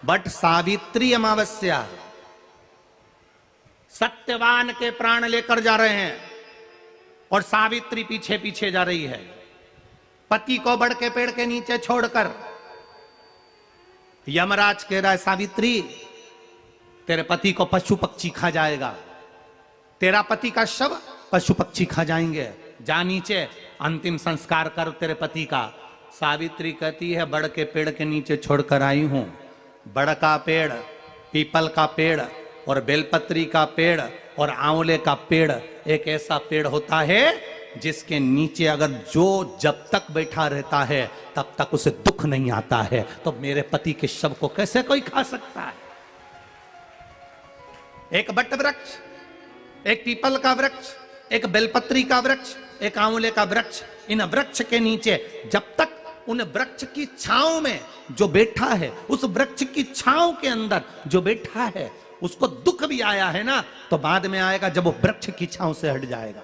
But Savitri अमावस्या सत्यवान के प्राण लेकर जा रहे हैं और सावित्री पीछे पीछे जा रही है, पति को बड़ के पेड़ के नीचे छोड़कर। यमराज कह रहा है सावित्री तेरे पति को पशु पक्षी खा जाएगा, तेरा पति का शव पशु पक्षी खा जाएंगे, जा नीचे अंतिम संस्कार कर तेरे पति का। सावित्री कहती है बड़ के पेड़ के नीचे छोड़कर आई हूं। बड़ का पेड़, पीपल का पेड़ और बेलपत्री का पेड़ और आंवले का पेड़ एक ऐसा पेड़ होता है जिसके नीचे अगर जो जब तक बैठा रहता है तब तक उसे दुख नहीं आता है। तो मेरे पति के शव को कैसे कोई खा सकता है? एक बट वृक्ष, एक पीपल का वृक्ष, एक बेलपत्री का वृक्ष, एक आंवले का वृक्ष, इन वृक्ष के नीचे जब तक उन वृक्ष की छांव में जो बैठा है, उस वृक्ष की छांव के अंदर जो बैठा है, उसको दुख भी आया है ना तो बाद में आएगा जब वो वृक्ष की छांव से हट जाएगा।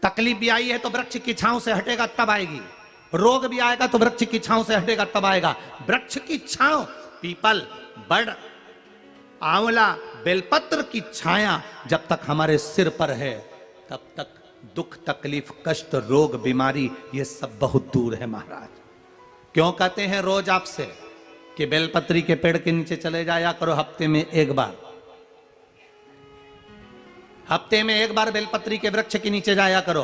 तकलीफ भी आई है तो वृक्ष की छांव से हटेगा तब आएगी, रोग भी आएगा तो वृक्ष की छांव से हटेगा तब आएगा। वृक्ष की छांव, पीपल, बड़, आंवला, बेलपत्र की छाया जब तक हमारे सिर पर है तब तक दुख, तकलीफ, कष्ट, रोग, बीमारी ये सब बहुत दूर है महाराज। क्यों कहते हैं रोज आपसे कि बेलपत्री के पेड़ के नीचे चले जाया करो हफ्ते में एक बार, हफ्ते में एक बार बेलपत्री के वृक्ष के नीचे जाया करो।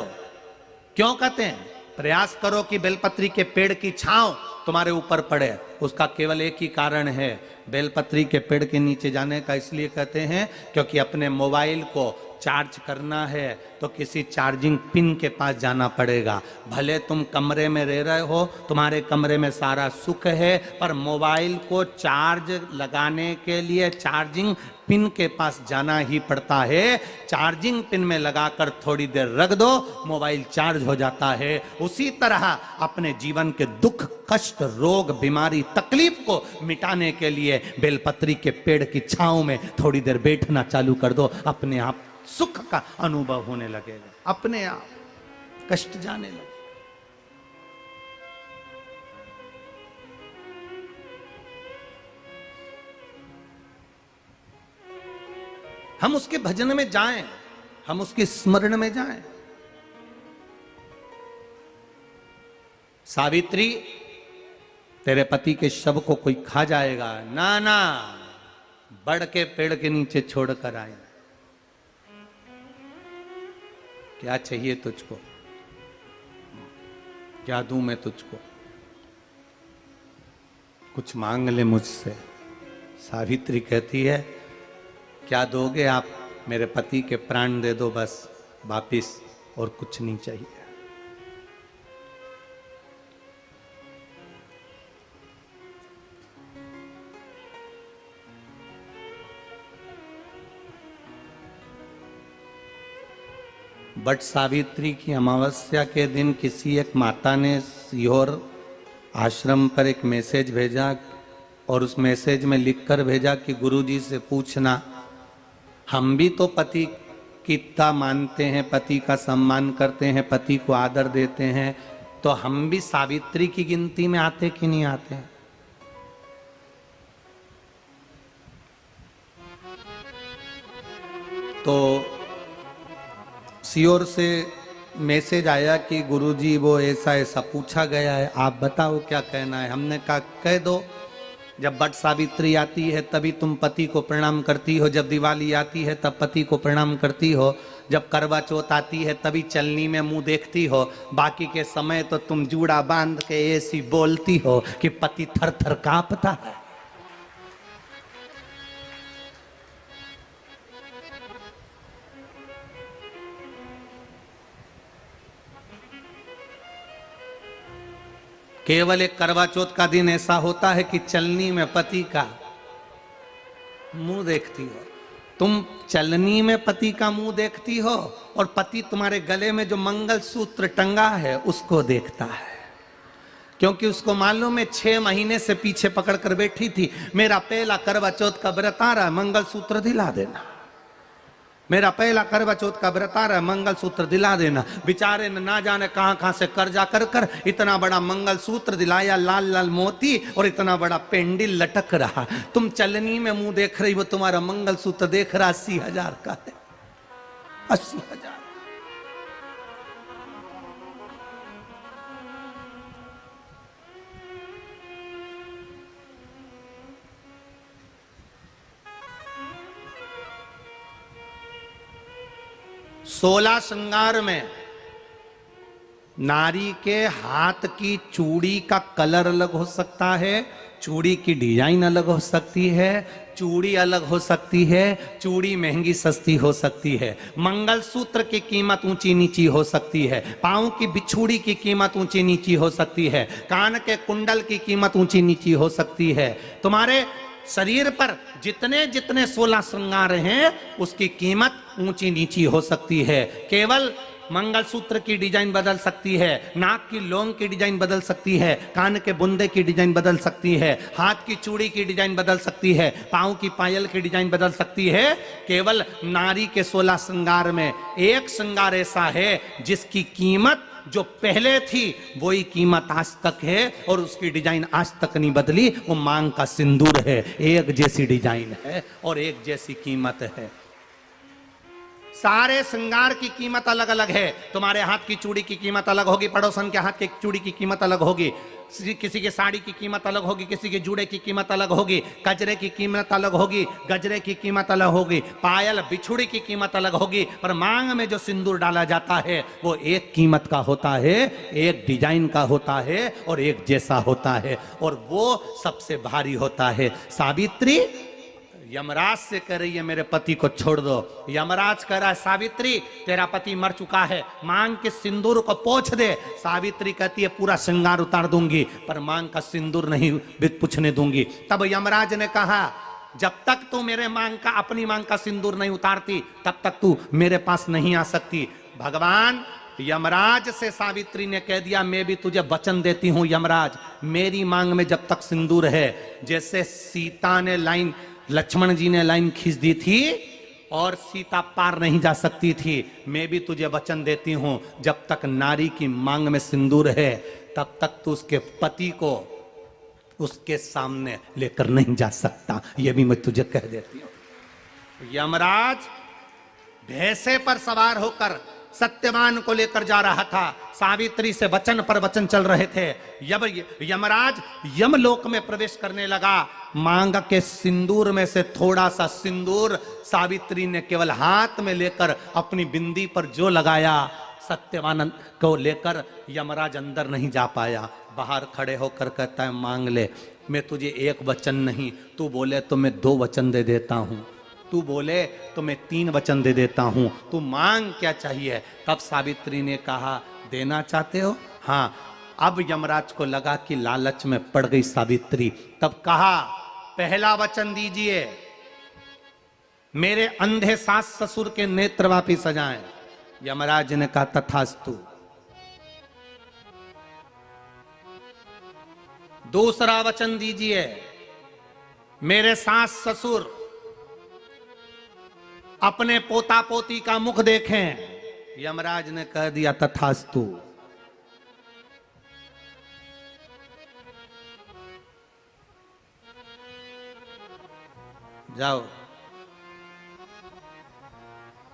क्यों कहते हैं? प्रयास करो कि बेलपत्री के पेड़ की छांव तुम्हारे ऊपर पड़े। उसका केवल एक ही कारण है, बेलपत्री के पेड़ के नीचे जाने का इसलिए कहते हैं क्योंकि अपने मोबाइल को चार्ज करना है तो किसी चार्जिंग पिन के पास जाना पड़ेगा। भले तुम कमरे में रह रहे हो, तुम्हारे कमरे में सारा सुख है, पर मोबाइल को चार्ज लगाने के लिए चार्जिंग पिन के पास जाना ही पड़ता है। चार्जिंग पिन में लगाकर थोड़ी देर रख दो, मोबाइल चार्ज हो जाता है। उसी तरह अपने जीवन के दुख, कष्ट, रोग, बीमारी, तकलीफ को मिटाने के लिए बेलपत्री के पेड़ की छांव में थोड़ी देर बैठना चालू कर दो, अपने आप सुख का अनुभव होने लगेगा, अपने आप कष्ट जाने लगे। हम उसके भजन में जाएं, हम उसके स्मरण में जाएं। सावित्री तेरे पति के शव को कोई खा जाएगा, ना ना, बड़ के पेड़ के नीचे छोड़कर आए। क्या चाहिए तुझको? क्या दूं मैं तुझको? कुछ मांग ले मुझसे। सावित्री कहती है क्या दोगे आप? मेरे पति के प्राण दे दो बस वापिस, और कुछ नहीं चाहिए। बट सावित्री की अमावस्या के दिन किसी एक माता ने सीहोर आश्रम पर एक मैसेज भेजा और उस मैसेज में लिखकर भेजा कि गुरुजी से पूछना, हम भी तो पति की इतना मानते हैं, पति का सम्मान करते हैं, पति को आदर देते हैं, तो हम भी सावित्री की गिनती में आते कि नहीं आते? तो सीओर से मैसेज आया कि गुरुजी वो ऐसा ऐसा पूछा गया है, आप बताओ क्या कहना है। हमने कहा कह दो, जब बट सावित्री आती है तभी तुम पति को प्रणाम करती हो, जब दिवाली आती है तब पति को प्रणाम करती हो, जब करवा चौथ आती है तभी चलनी में मुंह देखती हो, बाकी के समय तो तुम जूड़ा बांध के ऐसी बोलती हो कि पति थर थर कांपता है। केवल एक करवा चौथ का दिन ऐसा होता है कि चलनी में पति का मुंह देखती हो। तुम चलनी में पति का मुंह देखती हो और पति तुम्हारे गले में जो मंगल सूत्र टंगा है उसको देखता है, क्योंकि उसको मालूम है 6 महीने से पीछे पकड़ कर बैठी थी, मेरा पहला करवा चौथ का व्रत आ रहा है, मंगल सूत्र दिला देना। मेरा पहला करवा चौथ का व्रत आ रहा है, मंगल सूत्र दिला देना। बेचारे ने ना जाने कहां कहां से कर्जा कर कर इतना बड़ा मंगल सूत्र दिलाया, लाल लाल मोती और इतना बड़ा पेंडिल लटक रहा। तुम चलनी में मुंह देख रही हो, तुम्हारा मंगल सूत्र देख रहा 80,000 का है, 80,000। 16 श्रृंगार में नारी के हाथ की चूड़ी का कलर अलग हो सकता है, चूड़ी की डिजाइन अलग हो सकती है, चूड़ी अलग हो सकती है, चूड़ी महंगी सस्ती हो सकती है, मंगलसूत्र की कीमत ऊंची नीची हो सकती है, पांव की बिछुड़ी की कीमत ऊंची नीची हो सकती है, कान के कुंडल की कीमत ऊंची नीची हो सकती है। तुम्हारे शरीर पर जितने जितने 16 श्रृंगार हैं उसकी कीमत ऊंची नीची हो सकती है। केवल मंगलसूत्र की डिजाइन बदल सकती है, नाक की लौंग की डिजाइन बदल सकती है, कान के बुंदे की डिजाइन बदल सकती है, हाथ की चूड़ी की डिजाइन बदल सकती है, पांव की पायल की डिजाइन बदल सकती है। केवल नारी के 16 श्रृंगार में एक श्रृंगार ऐसा है जिसकी कीमत जो पहले थी वही कीमत आज तक है और उसकी डिजाइन आज तक नहीं बदली। वो मांग का सिंदूर है, एक जैसी डिजाइन है और एक जैसी कीमत है। सारे श्रृंगार की कीमत अलग अलग है। तुम्हारे हाथ की चूड़ी की कीमत अलग होगी, पड़ोसन के हाथ की चूड़ी की कीमत अलग होगी, किसी के साड़ी की कीमत अलग होगी, किसी के जूड़े की कीमत अलग होगी, गजरे की कीमत अलग होगी, गजरे की कीमत अलग होगी, पायल बिछुड़ी की कीमत अलग होगी। पर मांग में जो सिंदूर डाला जाता है वो एक कीमत का होता है, एक डिजाइन का होता है और एक जैसा होता है और वो सबसे भारी होता है। सावित्री यमराज से कह रही है मेरे पति को छोड़ दो। यमराज कह रहा है सावित्री तेरा पति मर चुका है, मांग के सिंदूर को पोंछ दे। सावित्री कहती है पूरा श्रृंगार उतार दूंगी पर मांग का सिंदूर नहीं पूछने दूंगी। तब यमराज ने कहा जब तक तू मेरे मांग का अपनी मांग का सिंदूर नहीं उतारती तब तक तू मेरे पास नहीं आ सकती। भगवान यमराज से सावित्री ने कह दिया मैं भी तुझे वचन देती हूं यमराज, मेरी मांग में जब तक सिंदूर है, जैसे सीता ने लाइन लक्ष्मण जी ने लाइन खींच दी थी और सीता पार नहीं जा सकती थी, मैं भी तुझे वचन देती हूं जब तक नारी की मांग में सिंदूर है तब तक तू उसके पति को उसके सामने लेकर नहीं जा सकता। यह भी मैं तुझे कह देती हूं। यमराज भैंसे पर सवार होकर सत्यवान को लेकर जा रहा था, सावित्री से वचन पर वचन चल रहे थे। यमराज यमलोक में प्रवेश करने लगा। मांग के सिंदूर में से थोड़ा सा सिंदूर सावित्री ने केवल हाथ में लेकर अपनी बिंदी पर जो लगाया, सत्यवान को लेकर यमराज अंदर नहीं जा पाया। बाहर खड़े होकर कहता है मांग ले, मैं तुझे एक वचन नहीं, तू बोले तो मैं 2 वचन दे देता हूं, तू बोले तो मैं 3 वचन दे देता हूं, तू मांग क्या चाहिए। तब सावित्री ने कहा देना चाहते हो? हाँ। अब यमराज को लगा कि लालच में पड़ गई सावित्री। तब कहा पहला वचन दीजिए, मेरे अंधे सास ससुर के नेत्र वापिस आ जाएं। यमराज ने कहा तथास्तु। दूसरा वचन दीजिए, मेरे सास ससुर अपने पोता पोती का मुख देखें। यमराज ने कह दिया तथास्तु। जाओ।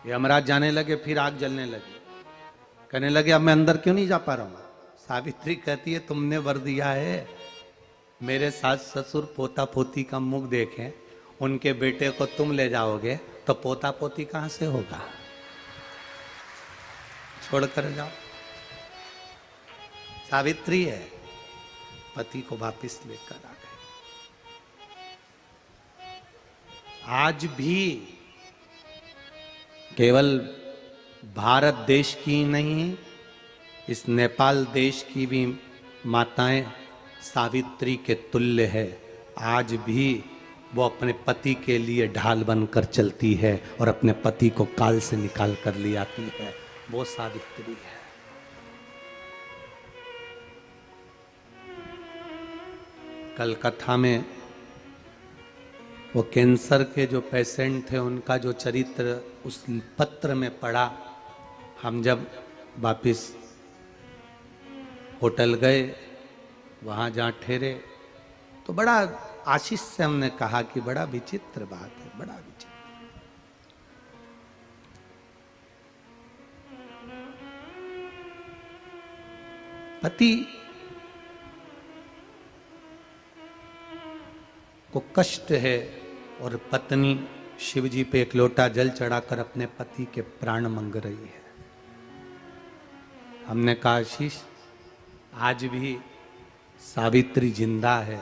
यमराज जाने लगे, फिर आग जलने लगी। कहने लगे अब मैं अंदर क्यों नहीं जा पा रहा हूं। सावित्री कहती है तुमने वर दिया है मेरे सास ससुर पोता पोती का मुख देखें, उनके बेटे को तुम ले जाओगे तो पोता पोती कहां से होगा, छोड़कर जाओ। सावित्री है, पति को वापिस लेकर आ गए। आज भी केवल भारत देश की नहीं, इस नेपाल देश की भी माताएं सावित्री के तुल्य है। आज भी वो अपने पति के लिए ढाल बनकर चलती है और अपने पति को काल से निकाल कर ले आती है। वो सावित्री है। कल कथा में वो कैंसर के जो पेशेंट थे उनका जो चरित्र उस पत्र में पढ़ा। हम जब वापिस होटल गए, वहाँ जहाँ ठहरे, तो बड़ा आशीष से हमने कहा कि बड़ा विचित्र बात है, बड़ा विचित्र। पति को कष्ट है और पत्नी शिव जी पे एक लोटा जल चढ़ाकर अपने पति के प्राण मांग रही है। हमने कहा आशीष, आज भी सावित्री जिंदा है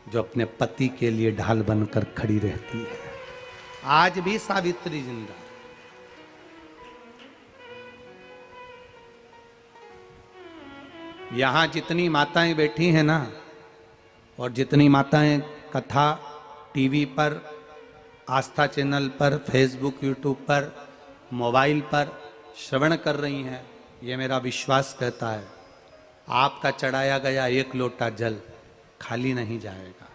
जो अपने पति के लिए ढाल बनकर खड़ी रहती है। आज भी सावित्री जिंदा। यहां जितनी माताएं बैठी हैं ना, और जितनी माताएं कथा टीवी पर, आस्था चैनल पर, फेसबुक, यूट्यूब पर, मोबाइल पर श्रवण कर रही हैं, ये मेरा विश्वास कहता है आपका चढ़ाया गया एक लोटा जल खाली नहीं जाएगा।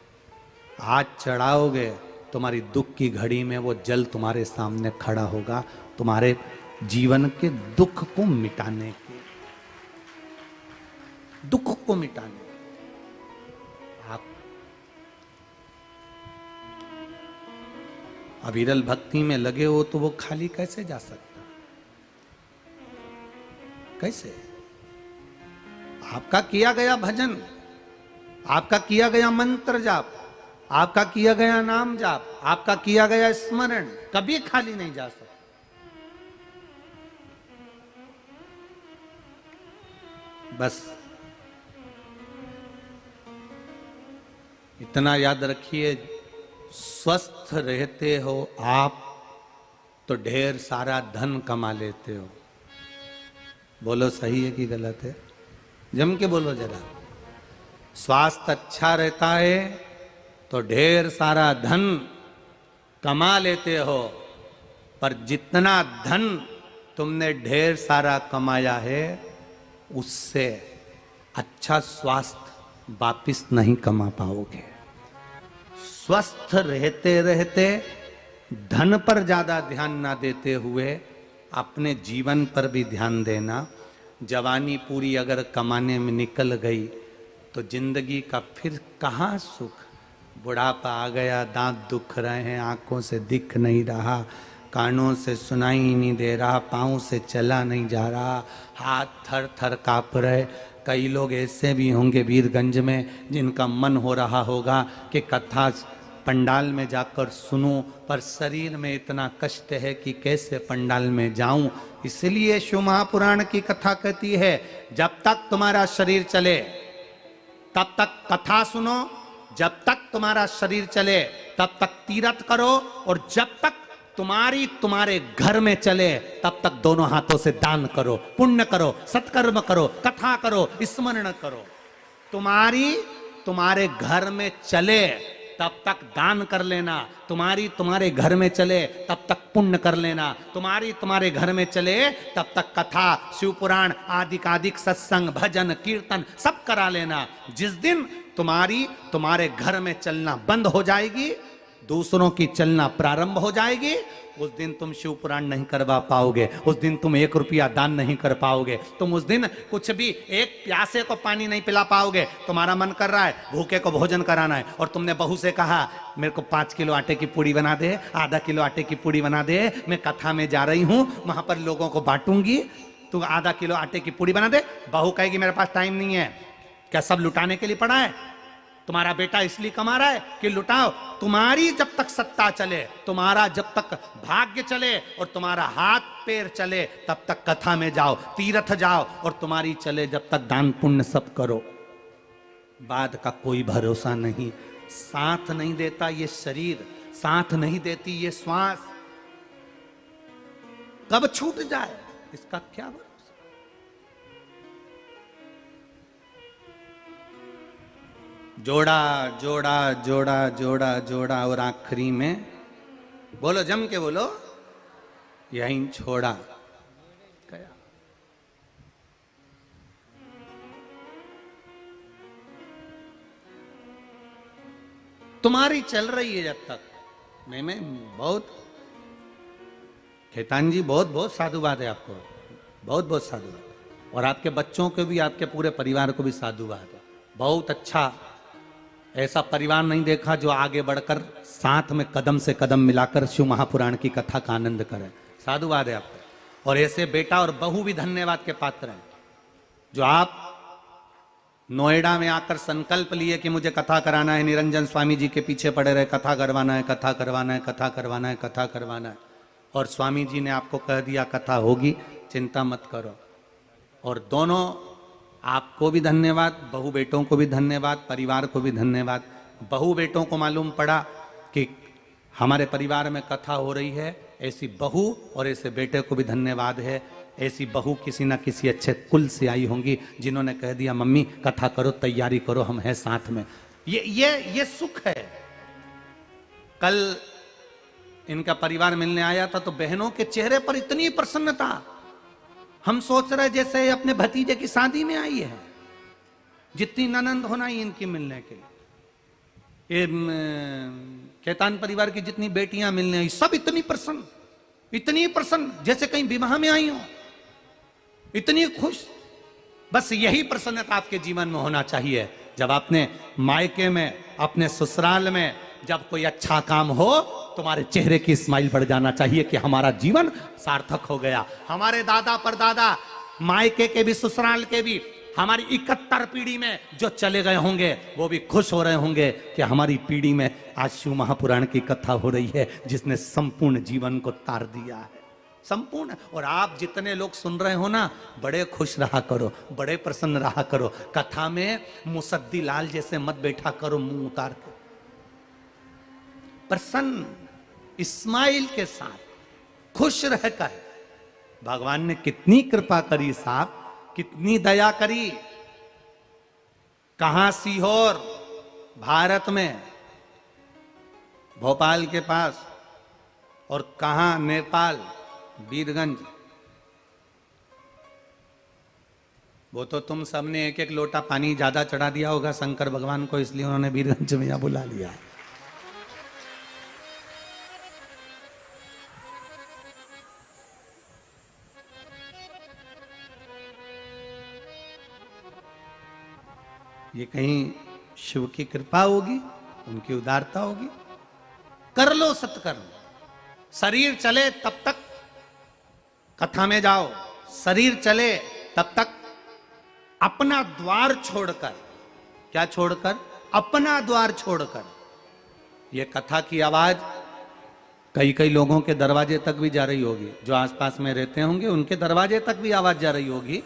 आज चढ़ाओगे, तुम्हारी दुख की घड़ी में वो जल तुम्हारे सामने खड़ा होगा, तुम्हारे जीवन के दुख को मिटाने के, दुख को मिटाने के। आप अविरल भक्ति में लगे हो तो वो खाली कैसे जा सकता? कैसे? आपका किया गया भजन, आपका किया गया मंत्र जाप, आपका किया गया नाम जाप, आपका किया गया स्मरण कभी खाली नहीं जा सकता। बस इतना याद रखिए, स्वस्थ रहते हो आप तो ढेर सारा धन कमा लेते हो। बोलो सही है कि गलत है? जम के बोलो जरा। स्वास्थ्य अच्छा रहता है तो ढेर सारा धन कमा लेते हो, पर जितना धन तुमने ढेर सारा कमाया है उससे अच्छा स्वास्थ्य वापिस नहीं कमा पाओगे। स्वस्थ रहते रहते धन पर ज्यादा ध्यान ना देते हुए अपने जीवन पर भी ध्यान देना। जवानी पूरी अगर कमाने में निकल गई तो जिंदगी का फिर कहाँ सुख। बुढ़ापा आ गया, दांत दुख रहे हैं, आंखों से दिख नहीं रहा, कानों से सुनाई नहीं दे रहा, पाँव से चला नहीं जा रहा, हाथ थर थर काँप रहे। कई लोग ऐसे भी होंगे वीरगंज में जिनका मन हो रहा होगा कि कथा पंडाल में जाकर सुनूं, पर शरीर में इतना कष्ट है कि कैसे पंडाल में जाऊं। इसलिए शिव महापुराण की कथा कहती है जब तक तुम्हारा शरीर चले तब तक कथा सुनो, जब तक तुम्हारा शरीर चले तब तक तीर्थ करो, और जब तक तुम्हारे घर में चले तब तक दोनों हाथों से दान करो, पुण्य करो, सत्कर्म करो, कथा करो, स्मरण करो। तुम्हारे घर में चले तब तक दान कर लेना, तुम्हारे घर में चले तब तक पुण्य कर लेना, तुम्हारे घर में चले तब तक कथा, शिव पुराण आदिक सत्संग, भजन, कीर्तन सब करा लेना। जिस दिन तुम्हारे घर में चलना बंद हो जाएगी, दूसरों की चलना प्रारंभ हो जाएगी, उस दिन तुम शिव पुराण नहीं करवा पाओगे, उस दिन तुम 1 रुपया दान नहीं कर पाओगे, तुम उस दिन कुछ भी एक प्यासे को पानी नहीं पिला पाओगे। तुम्हारा मन कर रहा है भूखे को भोजन कराना है, और तुमने बहू से कहा मेरे को 5 किलो आटे की पूड़ी बना दे, आधा किलो आटे की पूड़ी बना दे, मैं कथा में जा रही हूं, वहां पर लोगों को बांटूंगी, तू आधा किलो आटे की पूड़ी बना दे। बहू कहेगी मेरे पास टाइम नहीं है। क्या सब लुटाने के लिए पड़ा है? तुम्हारा बेटा इसलिए कमा रहा है कि लुटाओ। तुम्हारी जब तक सत्ता चले, तुम्हारा जब तक भाग्य चले और तुम्हारा हाथ पैर चले तब तक कथा में जाओ, तीर्थ जाओ, और तुम्हारी चले जब तक दान पुण्य सब करो। बाद का कोई भरोसा नहीं। साथ नहीं देता ये शरीर, साथ नहीं देती ये श्वास, कब छूट जाए इसका क्या भरोसा। जोड़ा जोड़ा जोड़ा जोड़ा जोड़ा और आखिरी में बोलो, जम के बोलो, यहीं छोड़ा गया। तुम्हारी चल रही है जब तक, मैं बहुत, खेतान जी बहुत बहुत साधुवाद है आपको, बहुत बहुत साधुवाद। और आपके बच्चों को भी, आपके पूरे परिवार को भी साधुवाद है। बहुत अच्छा, ऐसा परिवार नहीं देखा जो आगे बढ़कर साथ में कदम से कदम मिलाकर शिव महापुराण की कथा का आनंद करे। साधुवाद है आपको। और ऐसे बेटा और बहू भी धन्यवाद के पात्र हैं, जो आप नोएडा में आकर संकल्प लिए कि मुझे कथा कराना है, निरंजन स्वामी जी के पीछे पड़े रहे, कथा करवाना है, कथा करवाना है, कथा करवाना है, कथा करवाना है। और स्वामी जी ने आपको कह दिया कथा होगी, चिंता मत करो। और दोनों, आपको भी धन्यवाद, बहू बेटों को भी धन्यवाद, परिवार को भी धन्यवाद। बहू बेटों को मालूम पड़ा कि हमारे परिवार में कथा हो रही है, ऐसी बहू और ऐसे बेटे को भी धन्यवाद है। ऐसी बहू किसी ना किसी अच्छे कुल से आई होंगी, जिन्होंने कह दिया मम्मी कथा करो, तैयारी करो, हम हैं साथ में। ये सुख है। कल इनका परिवार मिलने आया था तो बहनों के चेहरे पर इतनी प्रसन्नता, हम सोच रहे जैसे अपने भतीजे की शादी में आई है। जितनी ननंद होना ही इनकी मिलने के लिए, ये खेतान परिवार की जितनी बेटियां मिलने आई, सब इतनी प्रसन्न जैसे कहीं विवाह में आई हो, इतनी खुश। बस यही प्रसन्नता आपके जीवन में होना चाहिए। जब अपने मायके में, अपने ससुराल में जब कोई अच्छा काम हो, तुम्हारे चेहरे की स्माइल बढ़ जाना चाहिए कि हमारा जीवन सार्थक हो गया। हमारे दादा परदादा, मायके के भी ससुराल के भी, हमारी 71 पीढ़ी में जो चले गए होंगे वो भी खुश हो रहे होंगे कि हमारी पीढ़ी में आज शिव महापुराण की कथा हो रही है, जिसने संपूर्ण जीवन को तार दिया है, संपूर्ण। और आप जितने लोग सुन रहे हो ना, बड़े खुश रहा करो, बड़े प्रसन्न रहा करो। कथा में मुसद्दी लाल जैसे मत बैठा करो मुंह उतार कर, प्रसन्न स्माइल के साथ खुश रहकर। भगवान ने कितनी कृपा करी साहब, कितनी दया करी। कहां सीहोर भारत में, भोपाल के पास, और कहां नेपाल वीरगंज। वो तो तुम सबने एक एक लोटा पानी ज्यादा चढ़ा दिया होगा शंकर भगवान को, इसलिए उन्होंने वीरगंज में यहां बुला लिया। ये कहीं शिव की कृपा होगी, उनकी उदारता होगी। कर लो सत्कर्म, शरीर चले तब तक कथा में जाओ, शरीर चले तब तक अपना द्वार छोड़कर, क्या छोड़कर? अपना द्वार छोड़कर। ये कथा की आवाज कई कई लोगों के दरवाजे तक भी जा रही होगी, जो आसपास में रहते होंगे उनके दरवाजे तक भी आवाज जा रही होगी।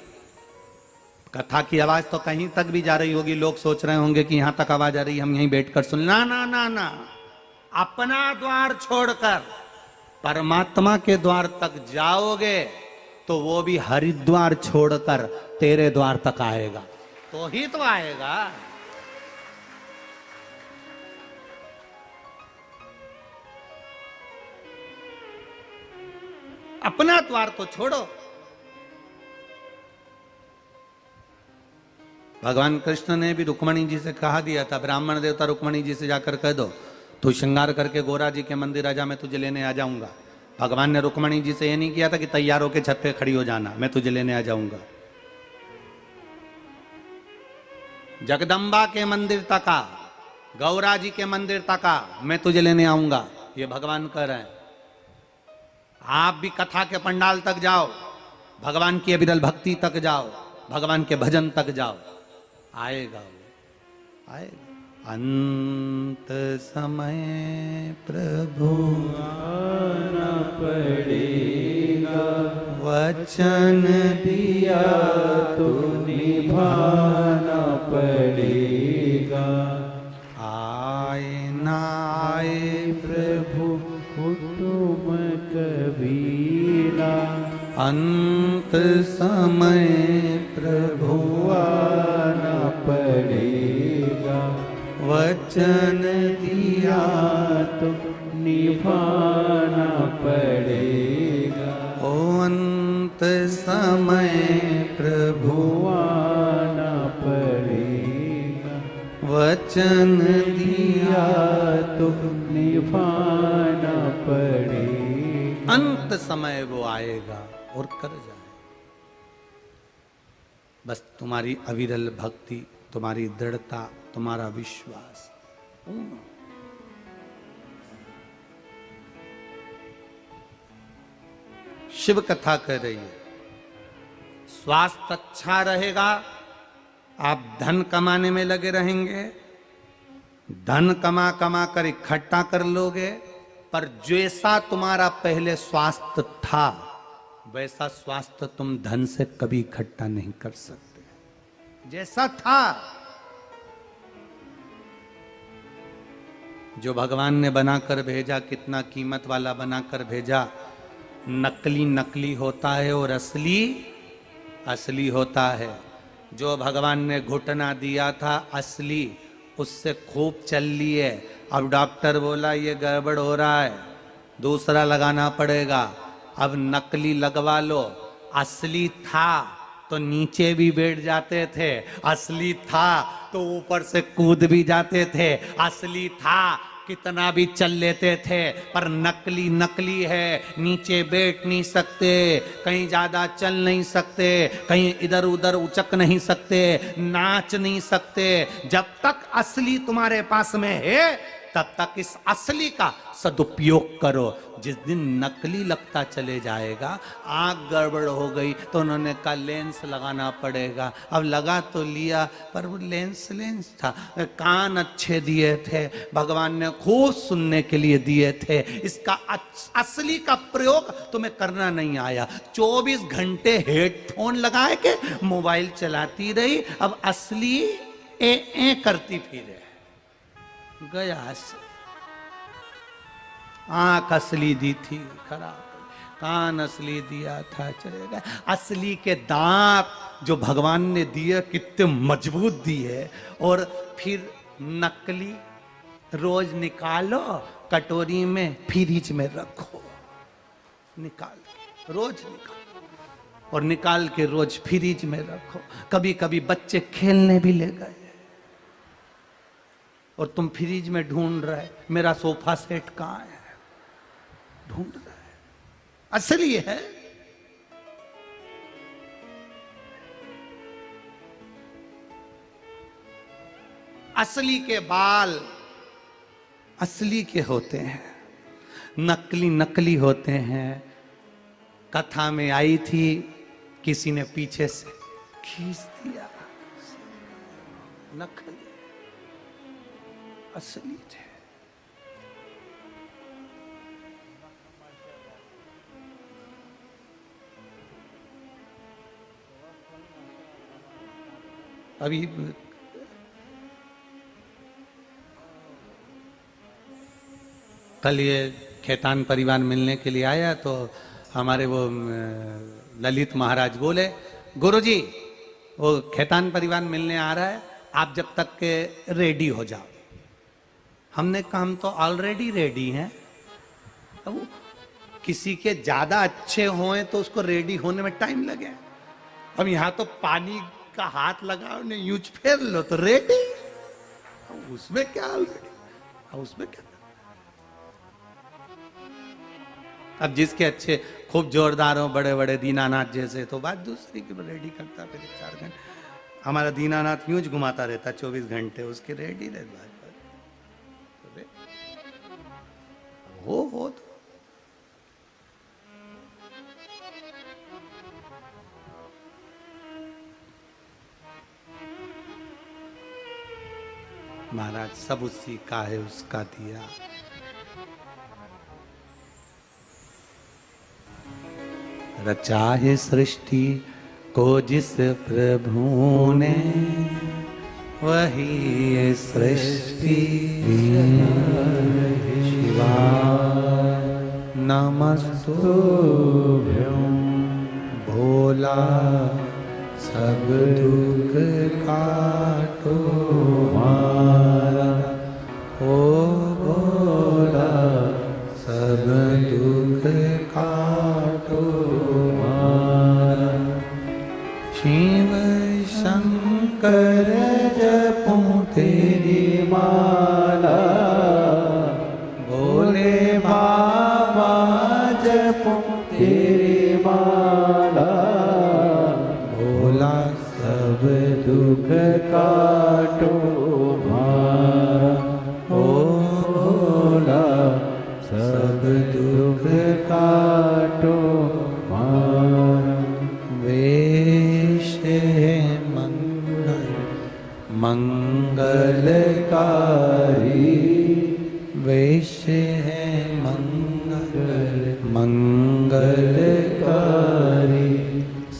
कथा की आवाज तो कहीं तक भी जा रही होगी। लोग सोच रहे होंगे कि यहां तक आवाज आ रही है, हम यहीं बैठकर सुन। ना ना ना ना, अपना द्वार छोड़कर परमात्मा के द्वार तक जाओगे तो वो भी हरिद्वार छोड़कर तेरे द्वार तक आएगा, तो ही तो आएगा। अपना द्वार तो छोड़ो। भगवान कृष्ण ने भी रुक्मणी जी से कहा दिया था, ब्राह्मण देवता रुक्मणी जी से जाकर कह दो तू श्रृंगार करके गोरा जी के मंदिर आ जा, मैं तुझे लेने आ जाऊंगा। भगवान ने रुक्मणी जी से ये नहीं किया था कि तैयार होकर छत पे खड़ी हो जाना, मैं तुझे लेने आ जाऊंगा। जगदम्बा के मंदिर तक आ, गौरा जी के मंदिर तक आ, मैं तुझे लेने आऊंगा, ये भगवान कह रहे हैं। आप भी कथा के पंडाल तक जाओ, भगवान की अविरल भक्ति तक जाओ, भगवान के भजन तक जाओ, आएगा वो, आएगा। अंत समय प्रभु आना पड़ेगा, वचन दिया तो निभाना पड़ेगा। आए ना आए प्रभु हुक्म कबीरा, अंत समय प्रभु आना पड़ेगा, वचन दिया तो निभाना पड़ेगा। ओ अंत समय प्रभु आना पड़ेगा, वचन दिया तो निभाना पड़े। अंत समय वो आएगा और कर जाए। बस तुम्हारी अविरल भक्ति, तुम्हारी दृढ़ता, तुम्हारा विश्वास। शिव कथा कह रही है, स्वास्थ्य अच्छा रहेगा, आप धन कमाने में लगे रहेंगे, धन कमा कमा कर इकट्ठा कर लोगे, पर जैसा तुम्हारा पहले स्वास्थ्य था वैसा स्वास्थ्य तुम धन से कभी इकट्ठा नहीं कर सकते। जैसा था, जो भगवान ने बनाकर भेजा, कितना कीमत वाला बनाकर भेजा। नकली नकली होता है और असली असली होता है। जो भगवान ने घुटना दिया था असली, उससे खूब चल लिए। अब डॉक्टर बोला ये गड़बड़ हो रहा है, दूसरा लगाना पड़ेगा, अब नकली लगवा लो। असली था तो नीचे भी बैठ जाते थे, असली था तो ऊपर से कूद भी जाते थे, असली था कितना भी चल लेते थे, पर नकली नकली है, नीचे बैठ नहीं सकते, कहीं ज्यादा चल नहीं सकते, कहीं इधर उधर उचक नहीं सकते, नाच नहीं सकते। जब तक असली तुम्हारे पास में है तब तक इस असली का सदुपयोग करो। जिस दिन नकली लगता चले जाएगा, आंख गड़बड़ हो गई तो उन्होंने कहा लेंस लगाना पड़ेगा। अब लगा तो लिया, पर वो लेंस था। कान अच्छे दिए थे, भगवान ने खूब सुनने के लिए दिए थे, इसका असली का प्रयोग तुम्हें करना नहीं आया। 24 घंटे हेडफोन लगाए के मोबाइल चलाती रही, अब असली ए करती फिरे। गया आंख असली दी थी खराब, कान असली दिया था चले गए। असली के दांत जो भगवान ने दिए कितने मजबूत दिए, और फिर नकली रोज निकालो कटोरी में, फ्रिज में रखो, निकाल रोज निकालो और निकाल के रोज फ्रिज में रखो। कभी कभी बच्चे खेलने भी ले गए और तुम फ्रिज में ढूंढ रहे मेरा सोफा सेट कहाँ है, ढूंढ रहे। असली है। असली के बाल असली के होते हैं, नकली नकली होते हैं। कथा में आई थी, किसी ने पीछे से खींच दिया, नकली असली थे। अभी कल ये खेतान परिवार मिलने के लिए आया तो हमारे वो ललित महाराज बोले, गुरुजी वो खेतान परिवार मिलने आ रहा है, आप जब तक के रेडी हो जाओ। हमने कहा हम तो ऑलरेडी रेडी हैं। अब किसी के ज्यादा अच्छे हों तो उसको रेडी होने में टाइम लगे। अब यहाँ तो पानी का हाथ लगाओ ने यूज फेर लो तो रेडी। उसमें क्या ऑलरेडी, उसमें क्या। अब जिसके अच्छे खूब जोरदार हो, बड़े बड़े दीनानाथ जैसे, तो बात दूसरी की रेडी करता फिर 4 घंटे। हमारा दीनानाथ यूं घुमाता रहता 24 घंटे, उसके रेडी रहता हो तो। महाराज सब उसी का है, उसका दिया। रचा है सृष्टि को जिस प्रभु ने, वही सृष्टि शिवाय नमस्तुभ्यं। भोला सब दुख काटो मारा, ओ भोला सब दुख काटो मारा। शिव शंकर जपूं तेरी माला, जपूं तेरी माला, भोला सब दुख काटो मारा। ओ भोला सब दुख काटो मारा। वेश है मंगलकारी, वेश है मंगलकारी,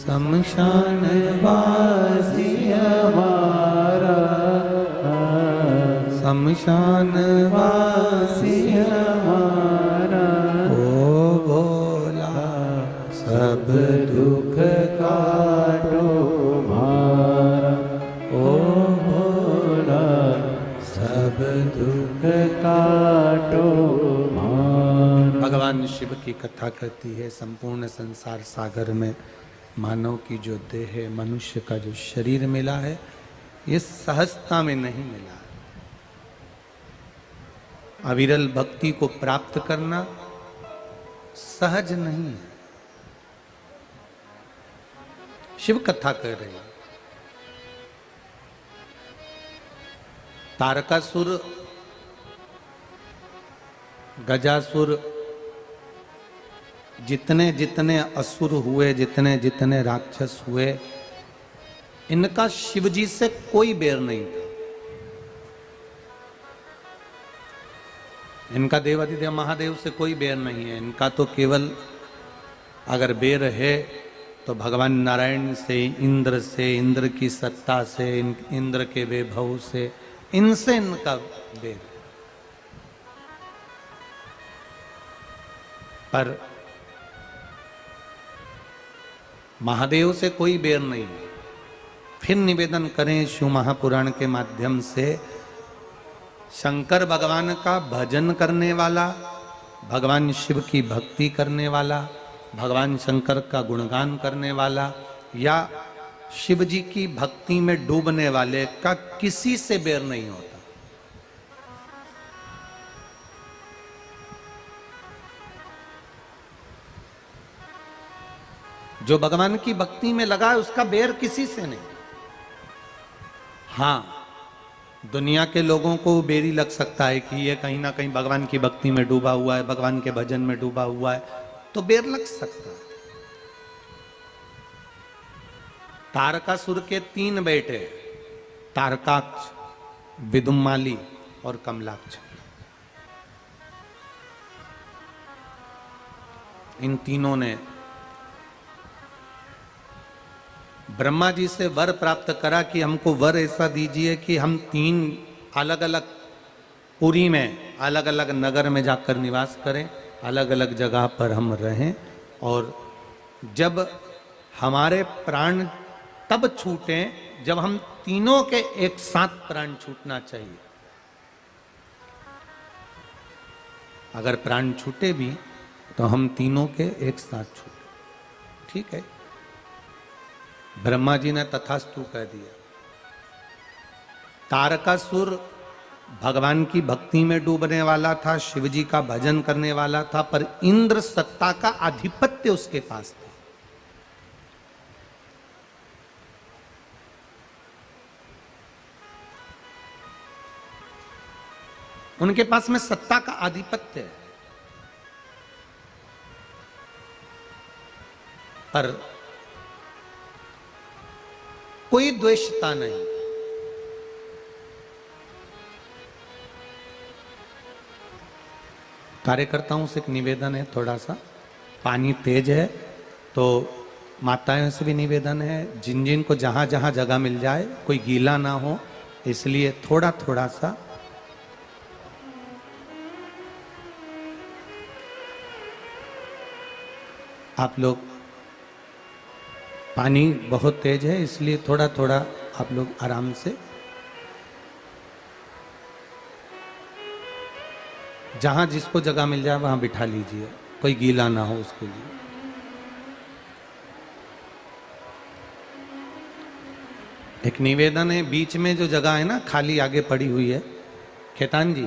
शमशान वासी हमारा, शमशान वासी हमारा। ओ भोला सब दुख काटो मारा। ओ भोला सब दुख काटो मारा। भगवान शिव की कथा कहती है संपूर्ण संसार सागर में मानव की जो देह है, मनुष्य का जो शरीर मिला है, ये सहजता में नहीं मिला है। अविरल भक्ति को प्राप्त करना सहज नहीं है। शिव कथा कह रही है। तारकासुर, गजासुर, जितने जितने असुर हुए, जितने जितने राक्षस हुए, इनका शिवजी से कोई बैर नहीं था। इनका देवाधिदेव महादेव से कोई बैर नहीं है। इनका तो केवल अगर बैर है तो भगवान नारायण से, इंद्र से, इंद्र की सत्ता से, इंद्र के वैभव से, इनसे इनका बैर। पर महादेव से कोई बैर नहीं है। फिर निवेदन करें शिव महापुराण के माध्यम से, शंकर भगवान का भजन करने वाला, भगवान शिव की भक्ति करने वाला, भगवान शंकर का गुणगान करने वाला या शिव जी की भक्ति में डूबने वाले का किसी से बैर नहीं होता। जो भगवान की भक्ति में लगा है उसका बैर किसी से नहीं। हाँ, दुनिया के लोगों को बैरी लग सकता है कि ये कहीं ना कहीं भगवान की भक्ति में डूबा हुआ है, भगवान के भजन में डूबा हुआ है, तो बैर लग सकता है। तारकासुर के 3 बेटे, तारकाक्ष, विदुमाली और कमलाक्ष, इन तीनों ने ब्रह्मा जी से वर प्राप्त करा कि हमको वर ऐसा दीजिए कि हम 3 अलग अलग पुरी में, अलग अलग नगर में जाकर निवास करें, अलग अलग जगह पर हम रहें, और जब हमारे प्राण तब छूटें जब हम तीनों के एक साथ प्राण छूटना चाहिए। अगर प्राण छूटे भी तो हम तीनों के एक साथ छूटे। ठीक है, ब्रह्मा जी ने तथास्तु कह दिया। तारकासुर भगवान की भक्ति में डूबने वाला था, शिव जी का भजन करने वाला था, पर इंद्र सत्ता का आधिपत्य उसके पास था। उनके पास में सत्ता का आधिपत्य है, पर कोई द्वेषता नहीं। कार्यकर्ताओं से एक निवेदन है, थोड़ा सा पानी तेज है तो माताओं से भी निवेदन है, जिन जिन को जहां जहां जगह मिल जाए, कोई गीला ना हो, इसलिए थोड़ा थोड़ा सा आप लोग, पानी बहुत तेज है इसलिए थोड़ा थोड़ा आप लोग आराम से, जहां जिसको जगह मिल जाए वहां बिठा लीजिए, कोई गीला ना हो उसके लिए। एक निवेदन है, बीच में जो जगह है ना खाली आगे पड़ी हुई है, खेतान जी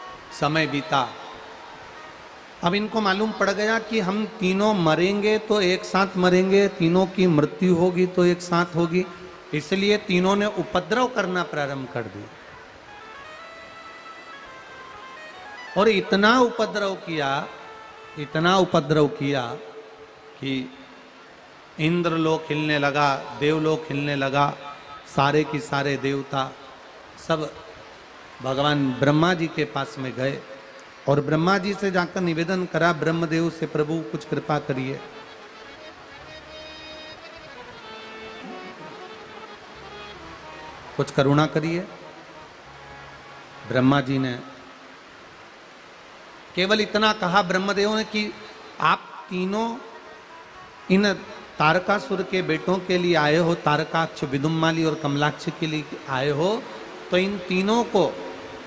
समय बीता। अब इनको मालूम पड़ गया कि हम तीनों मरेंगे तो एक साथ मरेंगे, तीनों की मृत्यु होगी तो एक साथ होगी, इसलिए तीनों ने उपद्रव करना प्रारंभ कर दिया। और इतना उपद्रव किया कि इंद्रलोक हिलने लगा, देवलोक हिलने लगा, सारे की सारे देवता सब भगवान ब्रह्मा जी के पास में गए और ब्रह्मा जी से जाकर निवेदन करा ब्रह्मदेव से, प्रभु कुछ कृपा करिए। कुछ करुणा करिए। ब्रह्मा जी ने केवल इतना कहा ब्रह्मदेव ने कि आप तीनों इन तारकासुर के बेटों के लिए आए हो, तारकाक्ष, विदुम्माली और कमलाक्ष के लिए आए हो, तो इन तीनों को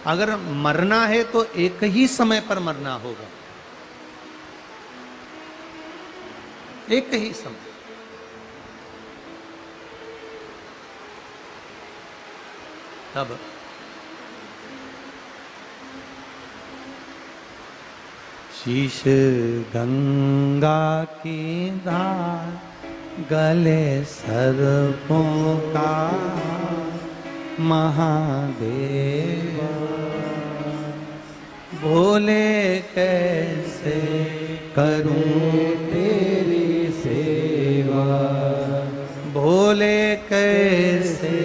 अगर मरना है तो एक ही समय पर मरना होगा, एक ही समय। तब शीश गंगा की धार, गले सर्पों का महादेव, भोले कैसे करूं तेरी सेवा, भोले कैसे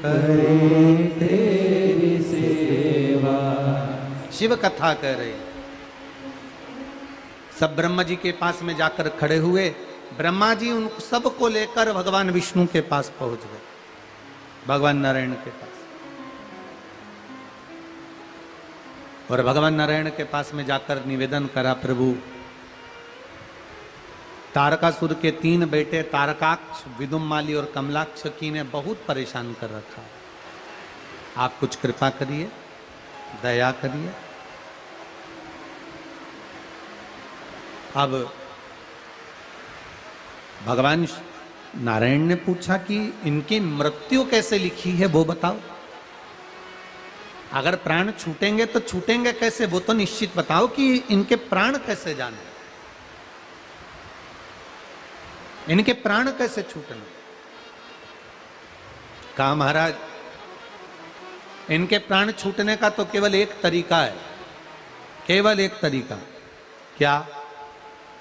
करूं तेरी सेवा। शिव कथा कह रहे। सब ब्रह्मा जी के पास में जाकर खड़े हुए। ब्रह्मा जी उन सबको लेकर भगवान विष्णु के पास पहुंच गए, भगवान नारायण के पास। और भगवान नारायण के पास में जाकर निवेदन करा, प्रभु तारकासुर के 3 बेटे तारकाक्ष, विदुम्माली और कमलाक्ष की ने बहुत परेशान कर रखा है, आप कुछ कृपा करिए, दया करिए। अब भगवान नारायण ने पूछा कि इनकी मृत्यु कैसे लिखी है वो बताओ। अगर प्राण छूटेंगे तो छूटेंगे कैसे, वो तो निश्चित बताओ कि इनके प्राण कैसे जाने, इनके प्राण कैसे छूटने। कहा महाराज इनके प्राण छूटने का तो केवल एक तरीका है, केवल एक तरीका। क्या?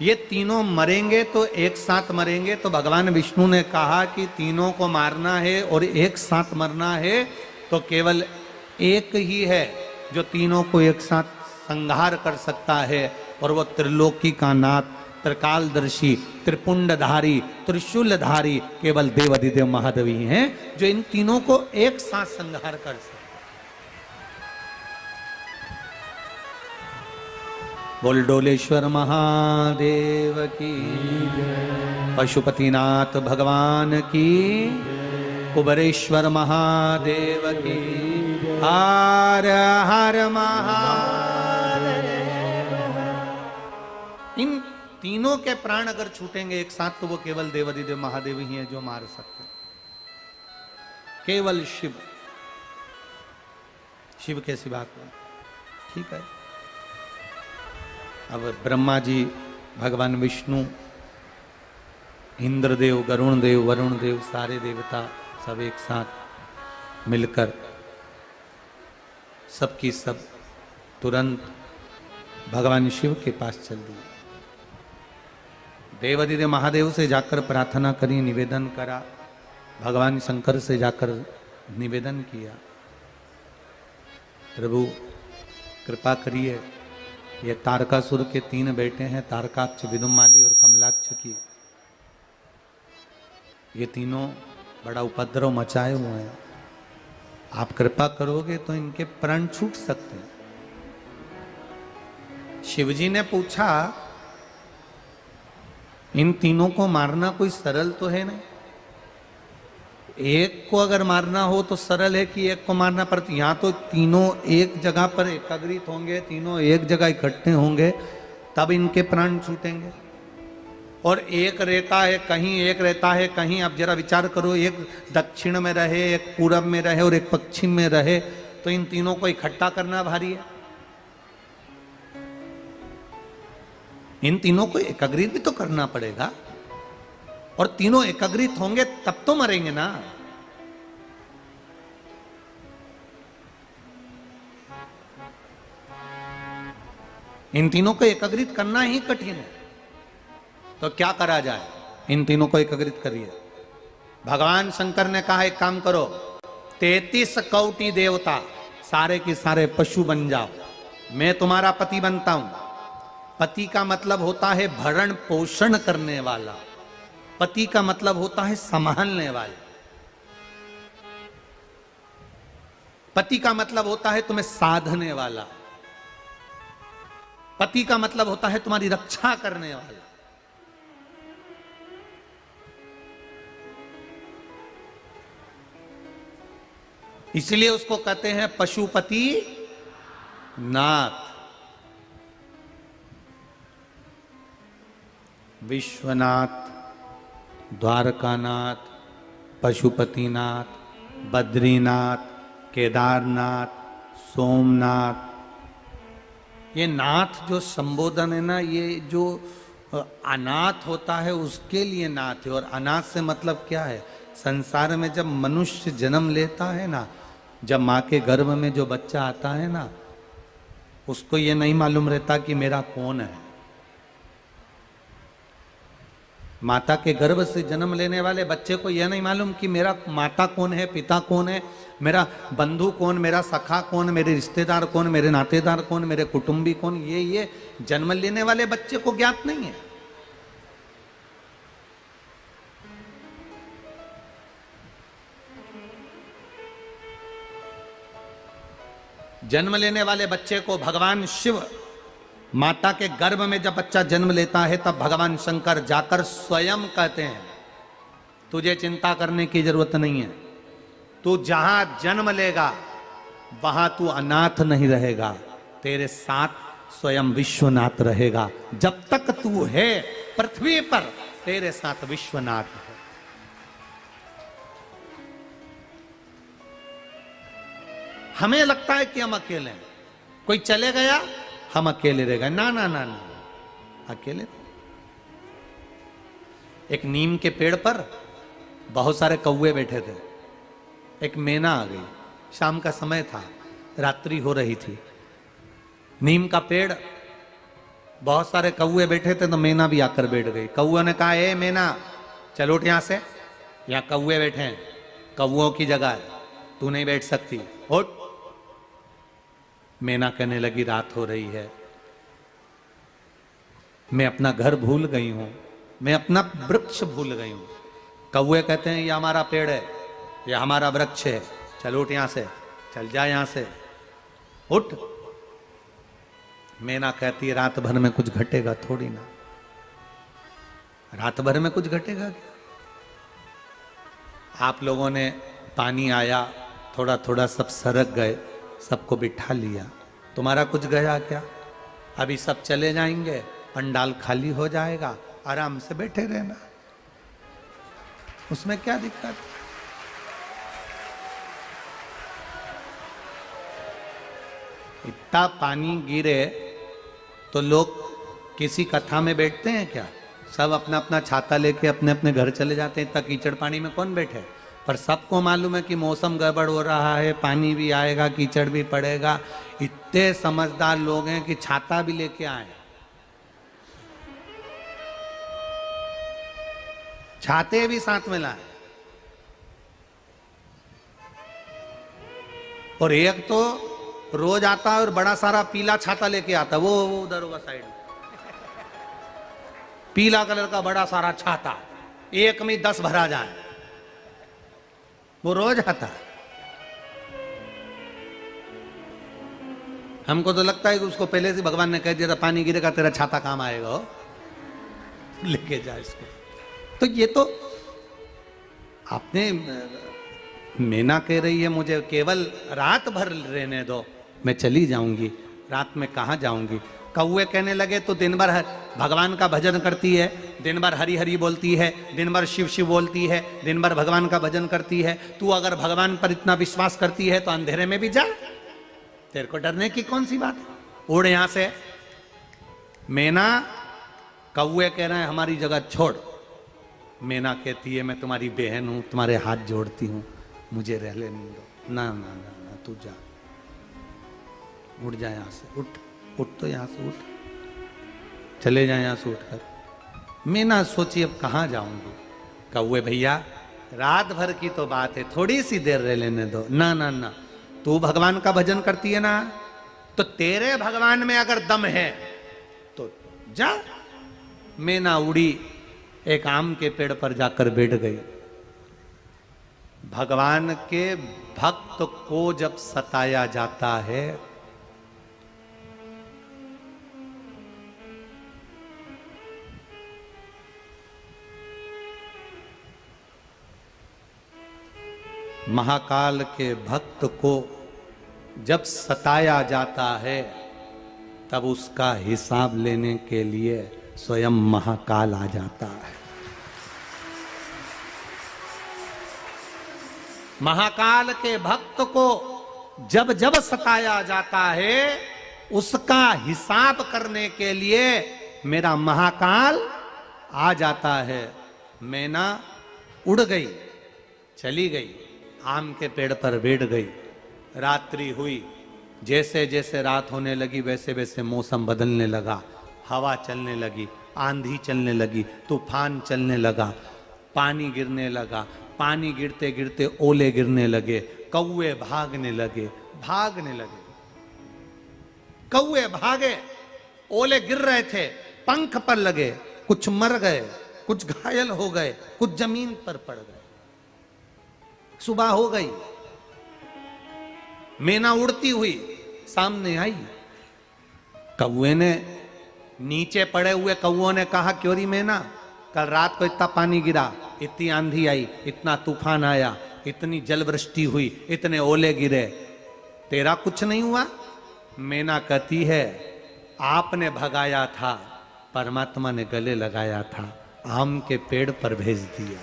ये तीनों मरेंगे तो एक साथ मरेंगे। तो भगवान विष्णु ने कहा कि तीनों को मारना है और एक साथ मरना है तो केवल एक ही है जो तीनों को एक साथ संहार कर सकता है, और वो त्रिलोकी का नाथ, त्रिकालदर्शी, त्रिपुंडधारी, त्रिशूलधारी केवल देवाधिदेव महादेव ही हैं जो इन तीनों को एक साथ संहार कर सकते। बोल डोलेश्वर महादेव की, पशुपतिनाथ भगवान की, कुबरेश्वर महादेव की, हर हर महादेव। इन तीनों के प्राण अगर छूटेंगे एक साथ तो वो केवल देवाधिदेव महादेव ही हैं जो मार सकते, केवल शिव, शिव के सिवा को। ठीक है। अब ब्रह्मा जी, भगवान विष्णु, इंद्रदेव, गरुण देव, वरुण देव, सारे देवता सब एक साथ मिलकर सबकी सब तुरंत भगवान शिव के पास चल दिए। देवाधिदेव महादेव से जाकर प्रार्थना करी, निवेदन करा, भगवान शंकर से जाकर निवेदन किया, प्रभु कृपा करिए, ये तारकासुर के 3 बेटे हैं, तारकाक्ष, विदुम्माली और कमलाक्ष की, ये तीनों बड़ा उपद्रव मचाए हुए हैं, आप कृपा करोगे तो इनके प्राण छूट सकते हैं। शिवजी ने पूछा, इन तीनों को मारना कोई सरल तो है नहीं, एक को अगर मारना हो तो सरल है कि एक को मारना, पर यहाँ तो तीनों एक जगह पर एकत्रित होंगे, तीनों एक जगह इकट्ठे होंगे, तब इनके प्राण छूटेंगे। और एक रहता है कहीं, एक रहता है कहीं। अब जरा विचार करो, एक दक्षिण में रहे, एक पूरब में रहे और एक पश्चिम में रहे, तो इन तीनों को इकट्ठा करना भारी है। इन तीनों को एकाग्रित भी तो करना पड़ेगा, और तीनों एकाग्रित होंगे तब तो मरेंगे ना। इन तीनों को एकाग्रित करना ही कठिन है। तो क्या करा जाए? इन तीनों को एकाग्रित करिए। भगवान शंकर ने कहा एक काम करो, 33 कोटि देवता सारे के सारे पशु बन जाओ, मैं तुम्हारा पति बनता हूं। पति का मतलब होता है भरण पोषण करने वाला, पति का मतलब होता है संभालने वाला, पति का मतलब होता है तुम्हें साधने वाला, पति का मतलब होता है तुम्हारी रक्षा करने वाला। इसलिए उसको कहते हैं पशुपति नाथ। विश्वनाथ, द्वारकानाथ, पशुपतिनाथ, बद्रीनाथ, केदारनाथ, सोमनाथ, ये नाथ जो संबोधन है ना, ये जो अनाथ होता है उसके लिए नाथ है। और अनाथ से मतलब क्या है? संसार में जब मनुष्य जन्म लेता है ना, जब माँ के गर्भ में जो बच्चा आता है ना, उसको ये नहीं मालूम रहता कि मेरा कौन है। माता के गर्भ से जन्म लेने वाले बच्चे को यह नहीं मालूम कि मेरा माता कौन है, पिता कौन है, मेरा बंधु कौन, मेरा सखा कौन, मेरे रिश्तेदार कौन, मेरे नातेदार कौन, मेरे कुटुंबी कौन, ये जन्म लेने वाले बच्चे को ज्ञात नहीं है। जन्म लेने वाले बच्चे को भगवान शिव, माता के गर्भ में जब बच्चा जन्म लेता है तब भगवान शंकर जाकर स्वयं कहते हैं तुझे चिंता करने की जरूरत नहीं है, तू जहां जन्म लेगा वहां तू अनाथ नहीं रहेगा, तेरे साथ स्वयं विश्वनाथ रहेगा। जब तक तू है पृथ्वी पर तेरे साथ विश्वनाथ है। हमें लगता है कि हम अकेले हैं, कोई चले गया हम अकेले रह गए। ना ना ना ना, अकेले। एक नीम के पेड़ पर बहुत सारे कौवे बैठे थे। एक मैना आ गई, शाम का समय था, रात्रि हो रही थी। नीम का पेड़, बहुत सारे कौवे बैठे थे तो मैना भी आकर बैठ गई। कौवे ने कहा, ए मैना चल उठ यहां से, यहां कौवे बैठे हैं, कौवों की जगह है, तू नहीं बैठ सकती, उठ। मैना कहने लगी रात हो रही है, मैं अपना घर भूल गई हूं, मैं अपना वृक्ष भूल गई हूं। कौवे कहते हैं ये हमारा पेड़ है, ये हमारा वृक्ष है, चल उठ यहां से, चल जा यहां से, उठ। मैना कहती है रात भर में कुछ घटेगा थोड़ी ना, रात भर में कुछ घटेगा क्या? आप लोगों ने पानी आया, थोड़ा थोड़ा सब सरक गए, सबको बिठा लिया, तुम्हारा कुछ गया क्या? अभी सब चले जाएंगे, पंडाल खाली हो जाएगा, आराम से बैठे रहना, उसमें क्या दिक्कत? इतना पानी गिरे तो लोग किसी कथा में बैठते हैं क्या? सब अपना अपना छाता लेके अपने अपने घर चले जाते हैं। इतना कीचड़ पानी में कौन बैठे? पर सबको मालूम है कि मौसम गड़बड़ हो रहा है, पानी भी आएगा, कीचड़ भी पड़ेगा। इतने समझदार लोग हैं कि छाता भी लेके आए, छाते भी साथ में लाए। और एक तो रोज आता है और बड़ा सारा पीला छाता लेके आता, वो उधर होगा साइड में, पीला कलर का बड़ा सारा छाता, एक में 10 भरा जाए, वो रोज आता है। हमको तो लगता है कि उसको पहले से भगवान ने कह दिया था पानी गिरेगा तेरा छाता काम आएगा, हो लेके जा इसको। तो ये तो आपने, मैना कह रही है मुझे केवल रात भर रहने दो, मैं चली जाऊंगी, रात में कहाँ जाऊंगी। कौवे कहने लगे तो दिन भर भगवान का भजन करती है, दिन भर हरि हरि बोलती है, दिन भर शिव शिव बोलती है, दिन भर भगवान का भजन करती है, तू अगर भगवान पर इतना विश्वास करती है तो अंधेरे में भी जा, तेरे को डरने की कौन सी बात है, उड़ यहां से। मैना कौवे कह रहे हैं हमारी जगह छोड़। मैना कहती है मैं तुम्हारी बहन हूं, तुम्हारे हाथ जोड़ती हूं, मुझे रह लेने दो। ना ना ना ना, तू जा, उठ जा यहां से, उठ उठ तो यहां से उठ, चले जाए यहां से उठकर। मैना सोची अब कहां जाऊंगी। कौवे भैया रात भर की तो बात है, थोड़ी सी देर रह लेने दो। ना ना ना, तू भगवान का भजन करती है ना, तो तेरे भगवान में अगर दम है तो जा। मैना उड़ी, एक आम के पेड़ पर जाकर बैठ गई। भगवान के भक्त को जब सताया जाता है महाकाल के भक्त को जब सताया जाता है तब उसका हिसाब लेने के लिए स्वयं महाकाल आ जाता है। महाकाल के भक्त को जब जब सताया जाता है उसका हिसाब करने के लिए मेरा महाकाल आ जाता है। मैना उड़ गई, चली गई, आम के पेड़ पर बैठ गई। रात्रि हुई, जैसे जैसे रात होने लगी वैसे वैसे मौसम बदलने लगा, हवा चलने लगी, आंधी चलने लगी, तूफान चलने लगा, पानी गिरने लगा, पानी गिरते गिरते ओले गिरने लगे, कौवे भागने लगे, भागने लगे, कौवे भागे, ओले गिर रहे थे, पंख पर लगे, कुछ मर गए, कुछ घायल हो गए, कुछ जमीन पर पड़ गए। सुबह हो गई, मैना उड़ती हुई सामने आई। कौवे ने, नीचे पड़े हुए कौओं ने कहा क्यों री मैना, कल रात को इतना पानी गिरा, इतनी आंधी आई, इतना तूफान आया, इतनी जलवृष्टि हुई, इतने ओले गिरे, तेरा कुछ नहीं हुआ। मैना कहती है आपने भगाया था, परमात्मा ने गले लगाया था, आम के पेड़ पर भेज दिया।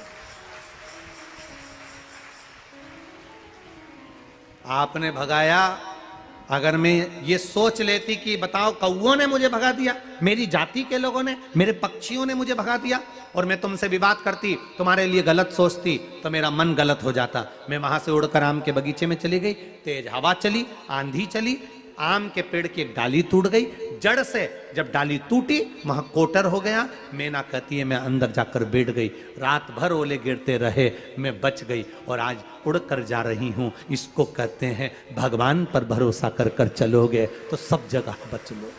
आपने भगाया, अगर मैं ये सोच लेती कि बताओ कौओं ने मुझे भगा दिया, मेरी जाति के लोगों ने, मेरे पक्षियों ने मुझे भगा दिया, और मैं तुमसे विवाद करती, तुम्हारे लिए गलत सोचती, तो मेरा मन गलत हो जाता। मैं वहां से उड़कर आम के बगीचे में चली गई, तेज हवा चली, आंधी चली, आम के पेड़ की एक डाली टूट गई, जड़ से जब डाली टूटी वहां कोटर हो गया। मैना कहती है मैं अंदर जाकर बैठ गई, रात भर ओले गिरते रहे, मैं बच गई और आज उड़कर जा रही हूं। इसको कहते हैं भगवान पर भरोसा कर कर चलोगे तो सब जगह बच लो।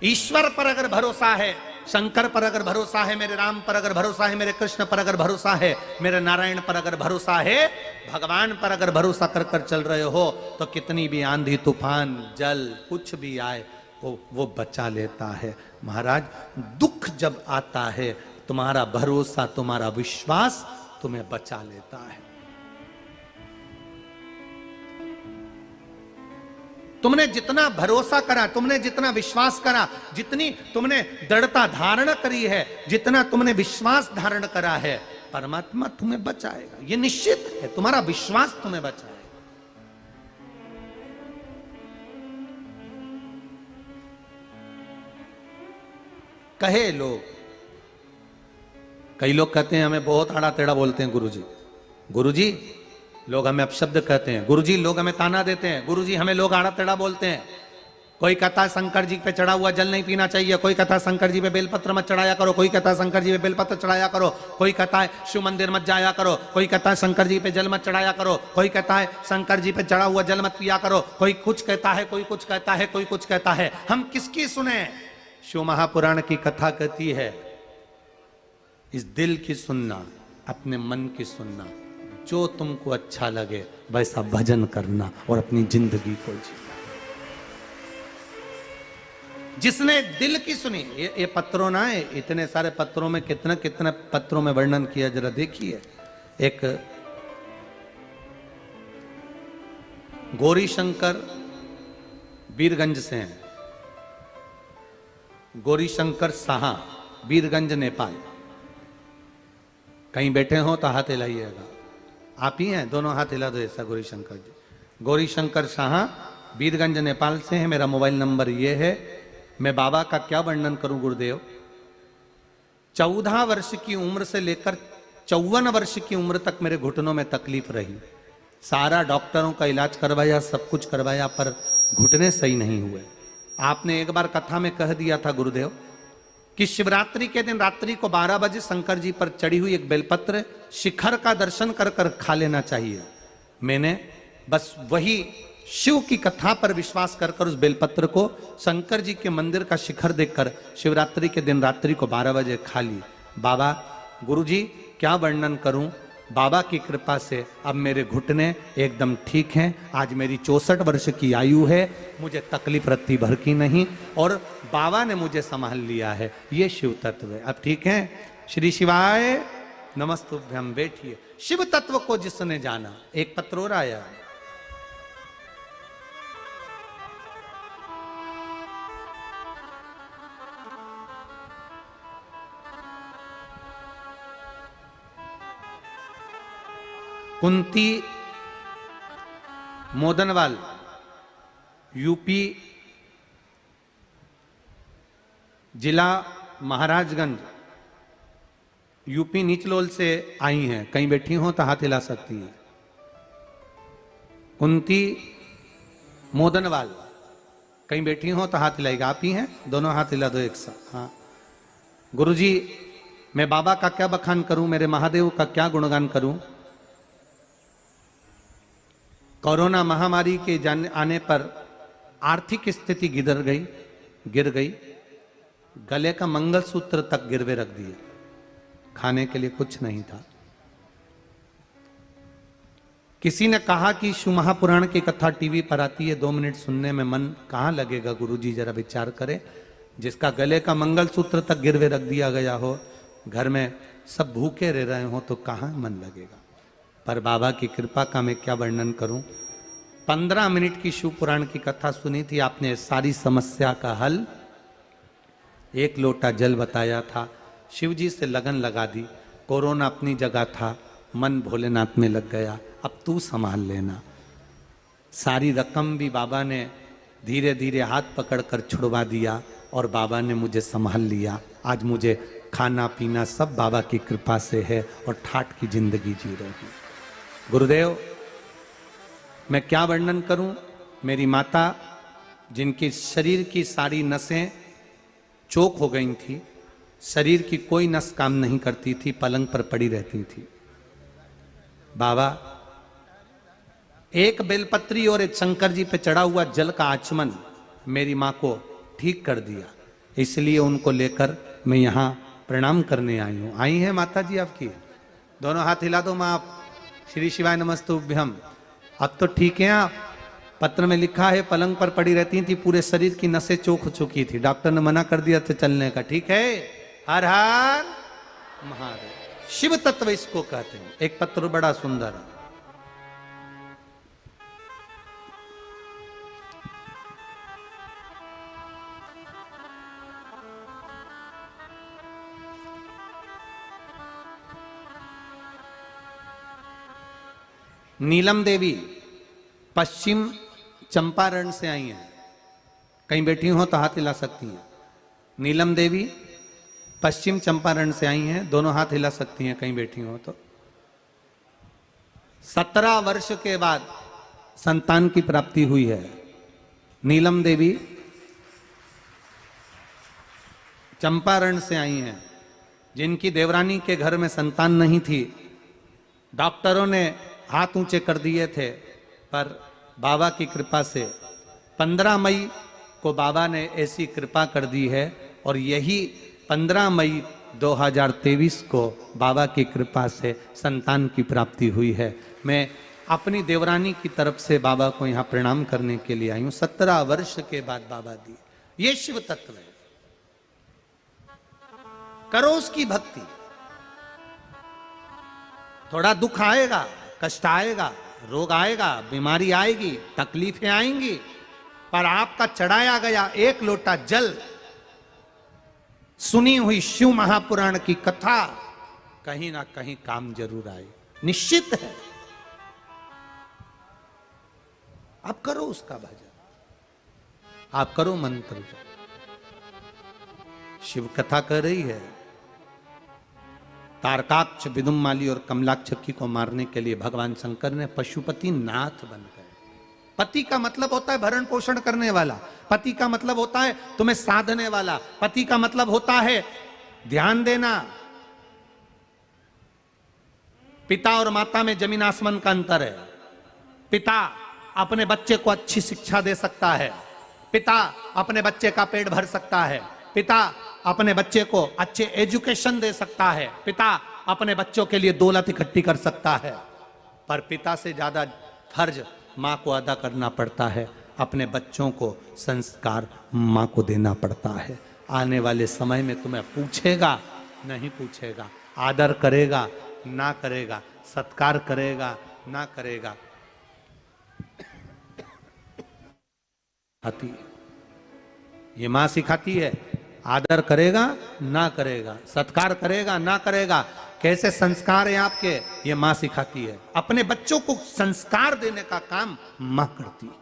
ईश्वर पर अगर भरोसा है, शंकर पर अगर भरोसा है, मेरे राम पर अगर भरोसा है, मेरे कृष्ण पर अगर भरोसा है, मेरे नारायण पर अगर भरोसा है, भगवान पर अगर भरोसा कर कर चल रहे हो तो कितनी भी आंधी तूफान जल कुछ भी आए वो बचा लेता है। महाराज दुख जब आता है तुम्हारा भरोसा, तुम्हारा विश्वास तुम्हें बचा लेता है। तुमने जितना भरोसा करा, तुमने जितना विश्वास करा, जितनी तुमने दृढ़ता धारण करी है, जितना तुमने विश्वास धारण करा है, परमात्मा तुम्हें बचाएगा, ये निश्चित है। तुम्हारा विश्वास तुम्हें बचाएगा। कहे लोग, कई लोग कहते हैं हमें बहुत आड़ा टेढ़ा बोलते हैं गुरुजी, गुरुजी लोग हमें अपशब्द कहते हैं, गुरुजी लोग हमें ताना देते हैं, गुरुजी हमें लोग आड़ा टेढ़ा बोलते हैं। कोई कहता है शंकर जी पे चढ़ा हुआ जल नहीं पीना चाहिए, कोई कहता है शंकर जी पे बेलपत्र मत चढ़ाया करो, कोई कहता है शंकर जी पे बेलपत्र चढ़ाया करो, कोई कहता है शिव मंदिर मत जाया करो, कोई कहता है शंकर जी पे जल मत चढ़ाया करो, कोई कहता है शंकर जी पे चढ़ा हुआ जल मत पिया करो, कोई कुछ कहता है, कोई कुछ कहता है, कोई कुछ कहता है। हम किसकी सुने? शिव महापुराण की कथा कहती है इस दिल की सुनना, अपने मन की सुनना, जो तुमको अच्छा लगे वैसा भजन करना और अपनी जिंदगी को जीना। जिसने दिल की सुनी, ये पत्रों ना है, इतने सारे पत्रों में कितने कितने पत्रों में वर्णन किया, जरा देखिए। एक गौरी शंकर वीरगंज से हैं, गौरी शंकर साहा, वीरगंज नेपाल। कहीं बैठे हो तो हाथ हिलाइएगा। आप ही हैं, दोनों हाथ हिला दो ऐसा। गौरी शंकर जी, गौरी शंकर शाह वीरगंज नेपाल से हैं। मेरा मोबाइल नंबर ये है मैं बाबा का क्या वर्णन करूं गुरुदेव। 14 वर्ष की उम्र से लेकर 54 वर्ष की उम्र तक मेरे घुटनों में तकलीफ रही। सारा डॉक्टरों का इलाज करवाया, सब कुछ करवाया, पर घुटने सही नहीं हुए। आपने एक बार कथा में कह दिया था गुरुदेव कि शिवरात्रि के दिन रात्रि को 12 बजे शंकर जी पर चढ़ी हुई एक बेलपत्र शिखर का दर्शन कर कर खा लेना चाहिए। मैंने बस वही शिव की कथा पर विश्वास कर कर उस बेलपत्र को शंकर जी के मंदिर का शिखर देखकर शिवरात्रि के दिन रात्रि को 12 बजे खा ली। बाबा गुरुजी क्या वर्णन करूं, बाबा की कृपा से अब मेरे घुटने एकदम ठीक हैं। आज मेरी 64 वर्ष की आयु है, मुझे तकलीफ रत्ती भर की नहीं, और बाबा ने मुझे संभाल लिया है। ये शिव तत्व है। अब ठीक है। श्री शिवाय नमस्तुभ्यम। बैठिए। शिव तत्व को जिसने जाना, एक पत्र और आया। कुंती मोदनवाल यूपी जिला महाराजगंज यूपी निचलोल से आई हैं। कहीं बैठी हो तो हाथ हिला सकती हैं। कुंती मोदनवाल कहीं बैठी हो तो हाथ हिलाएगा। आप ही हैं? दोनों हाथ हिला दो एक साथ। हाँ गुरुजी, मैं बाबा का क्या बखान करूं, मेरे महादेव का क्या गुणगान करूं। कोरोना महामारी के आने पर आर्थिक स्थिति गिर गई। गले का मंगलसूत्र तक गिरवे रख दिए। खाने के लिए कुछ नहीं था। किसी ने कहा कि शिव महापुराण की कथा टीवी पर आती है, 2 मिनट सुनने में मन कहां लगेगा। गुरुजी जरा विचार करें। जिसका गले का मंगलसूत्र तक गिरवे रख दिया गया हो, घर में सब भूखे रह रहे हो, तो कहां मन लगेगा। पर बाबा की कृपा का मैं क्या वर्णन करूं। 15 मिनट की शिव पुराण की कथा सुनी थी आपने। सारी समस्या का हल, एक लोटा जल बताया था। शिव जी से लगन लगा दी। कोरोना अपनी जगह था, मन भोलेनाथ में लग गया। अब तू संभाल लेना। सारी रकम भी बाबा ने धीरे धीरे हाथ पकड़कर छुड़वा दिया और बाबा ने मुझे संभाल लिया। आज मुझे खाना पीना सब बाबा की कृपा से है और ठाठ की जिंदगी जी रही हूं। गुरुदेव, मैं क्या वर्णन करूं। मेरी माता, जिनकी शरीर की सारी नसें चोक हो गई थी, शरीर की कोई नस काम नहीं करती थी, पलंग पर पड़ी रहती थी। बाबा एक बेलपत्री और एक शंकर जी पे चढ़ा हुआ जल का आचमन मेरी मां को ठीक कर दिया। इसलिए उनको लेकर मैं यहां प्रणाम करने आई हूं। आई हैं माता जी आपकी? दोनों हाथ हिला दो मां। श्री शिवाय नमस्तुभ्यम। अब तो ठीक है आप। पत्र में लिखा है पलंग पर पड़ी रहती थी, पूरे शरीर की नसें चौक हो चुकी थी, डॉक्टर ने मना कर दिया था चलने का। ठीक है। हर हर महादेव। शिव तत्व इसको कहते हैं। एक पत्र बड़ा सुंदर है। नीलम देवी पश्चिम चंपारण से आई हैं। कहीं बैठी हो तो हाथ हिला सकती हैं। नीलम देवी पश्चिम चंपारण से आई हैं। दोनों हाथ हिला सकती हैं कहीं बैठी हो तो। 17 वर्ष के बाद संतान की प्राप्ति हुई है। नीलम देवी चंपारण से आई हैं, जिनकी देवरानी के घर में संतान नहीं थी। डॉक्टरों ने हाथ ऊंचे कर दिए थे, पर बाबा की कृपा से 15 मई को बाबा ने ऐसी कृपा कर दी है। और यही 15 मई 2023 को बाबा की कृपा से संतान की प्राप्ति हुई है। मैं अपनी देवरानी की तरफ से बाबा को यहाँ प्रणाम करने के लिए आई हूँ। 17 वर्ष के बाद बाबा दी। ये शिव तत्व है। करो उसकी भक्ति। थोड़ा दुख आएगा, कष्ट आएगा, रोग आएगा, बीमारी आएगी, तकलीफें आएंगी, पर आपका चढ़ाया गया एक लोटा जल, सुनी हुई शिव महापुराण की कथा कहीं ना कहीं काम जरूर आए, निश्चित है। आप करो उसका भजन, आप करो मंत्र। शिव कथा कर रही है। तारकाक्ष, विदुम्माली और कमलाक्षकी को मारने के लिए भगवान शंकर ने पशुपति नाथ बन गए। पति का मतलब होता है भरण पोषण करने वाला, पति का मतलब होता है तुम्हें साधने वाला, पति का मतलब होता है ध्यान देना। पिता और माता में जमीन आसमान का अंतर है। पिता अपने बच्चे को अच्छी शिक्षा दे सकता है, पिता अपने बच्चे का पेट भर सकता है, पिता अपने बच्चे को अच्छे एजुकेशन दे सकता है, पिता अपने बच्चों के लिए दौलत इकट्ठी कर सकता है। पर पिता से ज्यादा फर्ज मां को अदा करना पड़ता है, अपने बच्चों को संस्कार मां को देना पड़ता है। आने वाले समय में तुम्हें पूछेगा नहीं पूछेगा, आदर करेगा ना करेगा, सत्कार करेगा ना करेगा। आती है ये मां सिखाती है, आदर करेगा ना करेगा, सत्कार करेगा ना करेगा, कैसे संस्कार है आपके, ये मां सिखाती है। अपने बच्चों को संस्कार देने का काम मां करती है।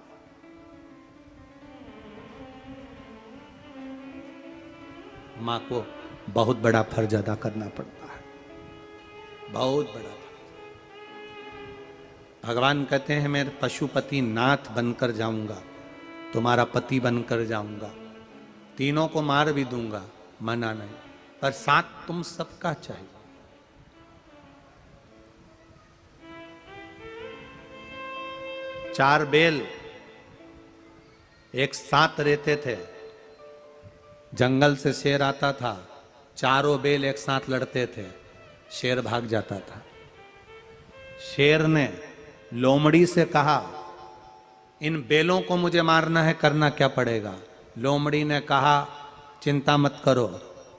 मां को बहुत बड़ा फर्ज अदा करना पड़ता है, बहुत बड़ा। भगवान कहते हैं मैं पशुपति नाथ बनकर जाऊंगा, तुम्हारा पति बनकर जाऊंगा, तीनों को मार भी दूंगा, मना नहीं, पर साथ तुम सबका चाहिए। चार बैल एक साथ रहते थे, जंगल से शेर आता था, चारों बैल एक साथ लड़ते थे, शेर भाग जाता था। शेर ने लोमड़ी से कहा इन बैलों को मुझे मारना है, करना क्या पड़ेगा? लोमड़ी ने कहा चिंता मत करो,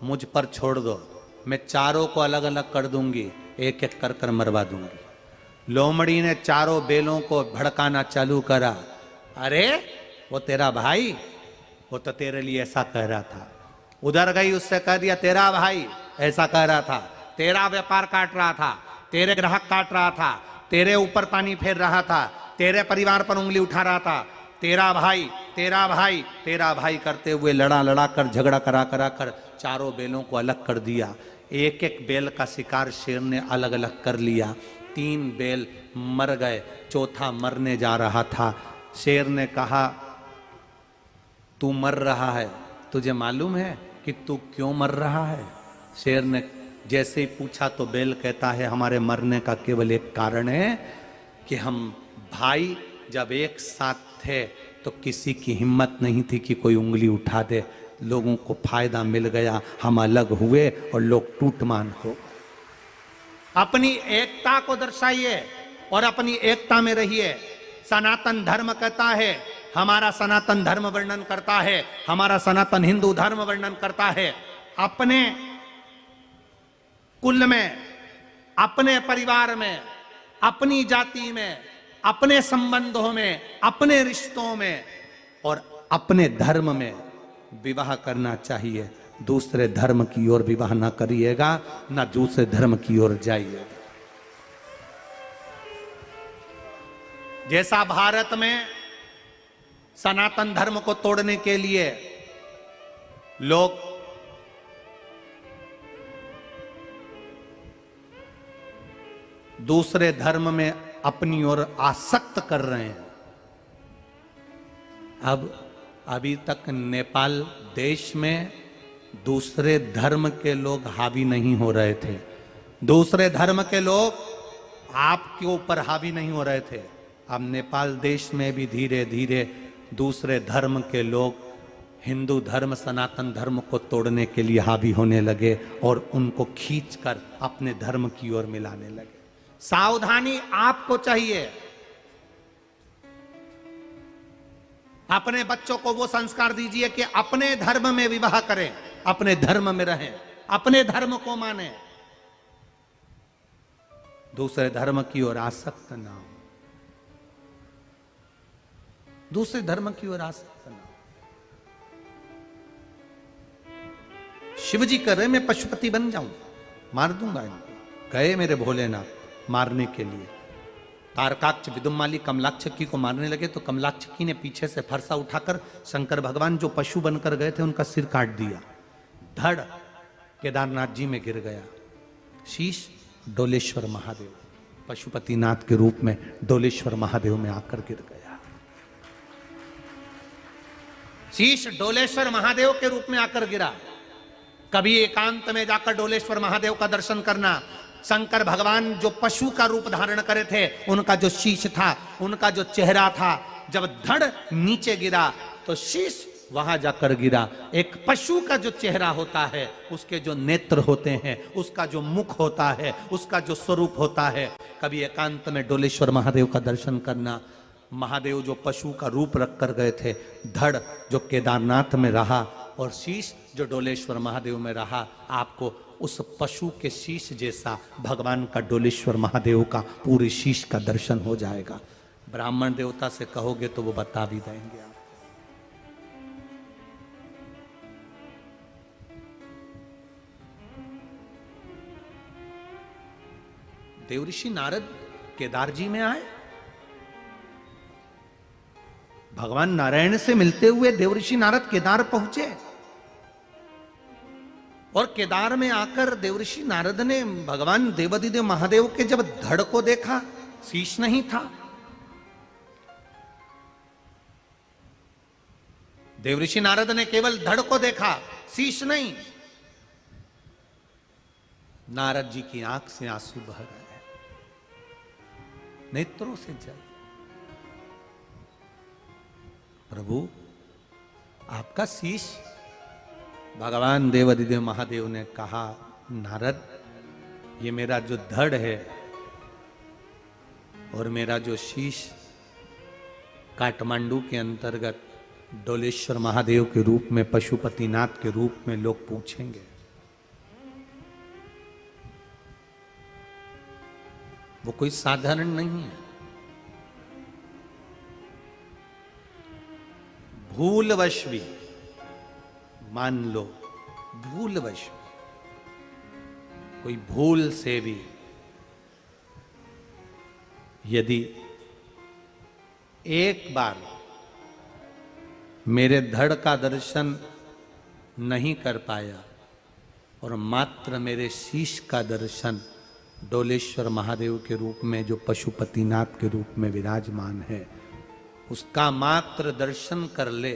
मुझ पर छोड़ दो, मैं चारों को अलग अलग कर दूंगी, एक एक कर कर मरवा दूंगी। लोमड़ी ने चारों बैलों को भड़काना चालू करा, अरे वो तेरा भाई, वो तो तेरे लिए ऐसा कह रहा था। उधर गई, उससे कह दिया तेरा भाई ऐसा कह रहा था, तेरा व्यापार काट रहा था, तेरे ग्राहक काट रहा था, तेरे ऊपर पानी फेर रहा था, तेरे परिवार पर उंगली उठा रहा था, तेरा भाई तेरा भाई तेरा भाई करते हुए लड़ा लड़ा कर झगड़ा करा करा कर चारों बैलों को अलग कर दिया। एक एक बैल का शिकार शेर ने अलग अलग कर लिया। 3 बैल मर गए, चौथा मरने जा रहा था। शेर ने कहा तू मर रहा है, तुझे मालूम है कि तू क्यों मर रहा है? शेर ने जैसे ही पूछा तो बैल कहता है हमारे मरने का केवल एक कारण है कि हम भाई जब एक साथ थे तो किसी की हिम्मत नहीं थी कि कोई उंगली उठा दे, लोगों को फायदा मिल गया, हम अलग हुए और लोग टूटमान हो। अपनी एकता को दर्शाइए और अपनी एकता में रहिए। सनातन धर्म कहता है, हमारा सनातन धर्म वर्णन करता है, हमारा सनातन हिंदू धर्म वर्णन करता है, अपने कुल में, अपने परिवार में, अपनी जाति में, अपने संबंधों में, अपने रिश्तों में और अपने धर्म में विवाह करना चाहिए। दूसरे धर्म की ओर विवाह ना करिएगा, ना दूसरे धर्म की ओर जाइएगा। जैसा भारत में सनातन धर्म को तोड़ने के लिए लोग दूसरे धर्म में अपनी ओर आसक्त कर रहे हैं, अब अभी तक नेपाल देश में दूसरे धर्म के लोग हावी नहीं हो रहे थे, दूसरे धर्म के लोग आपके ऊपर हावी नहीं हो रहे थे। अब नेपाल देश में भी धीरे धीरे दूसरे धर्म के लोग हिंदू धर्म, सनातन धर्म को तोड़ने के लिए हावी होने लगे और उनको खींचकर अपने धर्म की ओर मिलाने लगे। सावधानी आपको चाहिए। अपने बच्चों को वो संस्कार दीजिए कि अपने धर्म में विवाह करें, अपने धर्म में रहें, अपने धर्म को माने, दूसरे धर्म की ओर आसक्त ना हो, दूसरे धर्म की ओर आसक्त ना हो। शिवजी कर रहे मैं पशुपति बन जाऊं, मार दूंगा इनको। गए मेरे भोलेनाथ मारने के लिए, तारकाक्ष, विदुम्माली, कमलाक्षकी को मारने लगे तो कमलाक्षकी ने पीछे से फरसा उठाकर शंकर भगवान जो पशु बनकर गए थे उनका सिर काट दिया। धड़ केदारनाथ जी में गिर गया। शीश डोलेश्वर महादेव, पशुपतिनाथ के रूप में डोलेश्वर महादेव में आकर गिर गया। शीश डोलेश्वर महादेव के रूप में आकर गिरा। कभी एकांत में जाकर डोलेश्वर महादेव का दर्शन करना। शंकर भगवान जो पशु का रूप धारण करे थे, उनका जो शीश था, उनका जो चेहरा था, जब धड़ नीचे गिरा तो शीश वहां जाकर गिरा। एक पशु का जो चेहरा होता है, उसके जो नेत्र होते हैं, उसका जो मुख होता है, उसका जो स्वरूप होता है, कभी एकांत में डोलेश्वर महादेव का दर्शन करना। महादेव जो पशु का रूप रख कर गए थे, धड़ जो केदारनाथ में रहा और शीश जो डोलेश्वर महादेव में रहा, आपको उस पशु के शीश जैसा भगवान का डोलेश्वर महादेव का पूरे शीश का दर्शन हो जाएगा। ब्राह्मण देवता से कहोगे तो वो बता भी देंगे। आप देवऋषि नारद केदार जी में आए। भगवान नारायण से मिलते हुए देवऋषि नारद केदार पहुंचे और केदार में आकर देवऋषि नारद ने भगवान देवाधिदेव महादेव के जब धड़ को देखा, शीश नहीं था। देवऋषि नारद ने केवल धड़ को देखा, शीश नहीं। नारद जी की आंख से आंसू बह रहे, नेत्रों से जल। प्रभु आपका शीश। भगवान देवाधिदेव महादेव ने कहा, नारद ये मेरा जो धड़ है और मेरा जो शीश काठमांडू के अंतर्गत डोलेश्वर महादेव के रूप में, पशुपतिनाथ के रूप में लोग पूछेंगे। वो कोई साधारण नहीं है। भूलवश भी, मान लो भूलवश, कोई भूल से भी यदि एक बार मेरे धड़ का दर्शन नहीं कर पाया और मात्र मेरे शीश का दर्शन डोलेश्वर महादेव के रूप में, जो पशुपतिनाथ के रूप में विराजमान है, उसका मात्र दर्शन कर ले,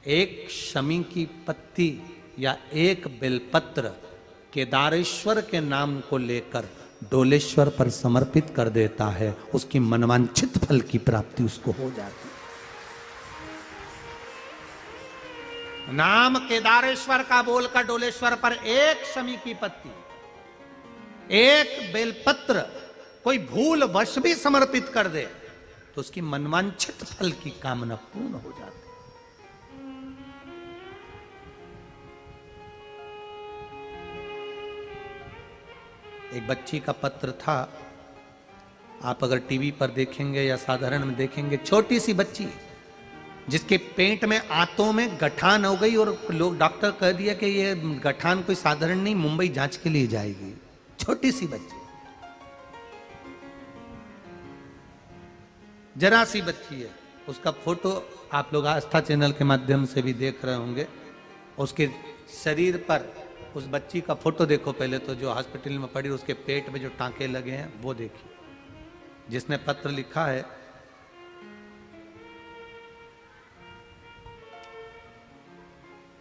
एक शमी की पत्ती या एक बेलपत्र केदारेश्वर के नाम को लेकर डोलेश्वर पर समर्पित कर देता है, उसकी मनवांछित फल की प्राप्ति उसको हो जाती है। नाम केदारेश्वर का बोलकर डोलेश्वर पर एक शमी की पत्ती, एक बेलपत्र कोई भूल वश भी समर्पित कर दे तो उसकी मनवांछित फल की कामना पूर्ण हो जाती है। एक बच्ची का पत्र था, आप अगर टीवी पर देखेंगे या साधारण में देखेंगे, छोटी सी बच्ची जिसके पेट में आंतों में गठान हो गई और लोग डॉक्टर कह दिया कि ये गठान कोई साधारण नहीं, मुंबई जांच के लिए जाएगी। छोटी सी बच्ची, जरा सी बच्ची है। उसका फोटो आप लोग आस्था चैनल के माध्यम से भी देख रहे होंगे। उसके शरीर पर उस बच्ची का फोटो देखो पहले तो, जो हॉस्पिटल में पड़ी, उसके पेट में जो टांके लगे हैं वो देखिए। जिसने पत्र लिखा है,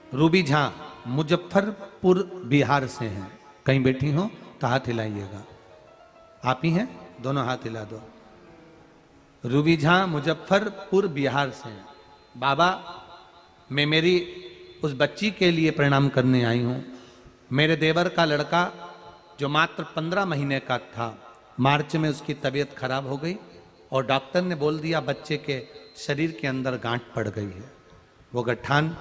रूबी झा मुजफ्फरपुर बिहार से हैं। कहीं बैठी हो तो हाथ हिलाइएगा। आप ही हैं? दोनों हाथ हिला दो। रूबी झा मुजफ्फरपुर बिहार से हैं। बाबा, मैं मेरी उस बच्ची के लिए प्रणाम करने आई हूँ। मेरे देवर का लड़का जो मात्र 15 महीने का था, मार्च में उसकी तबीयत खराब हो गई और डॉक्टर ने बोल दिया बच्चे के शरीर के अंदर गांठ पड़ गई है, वो गठान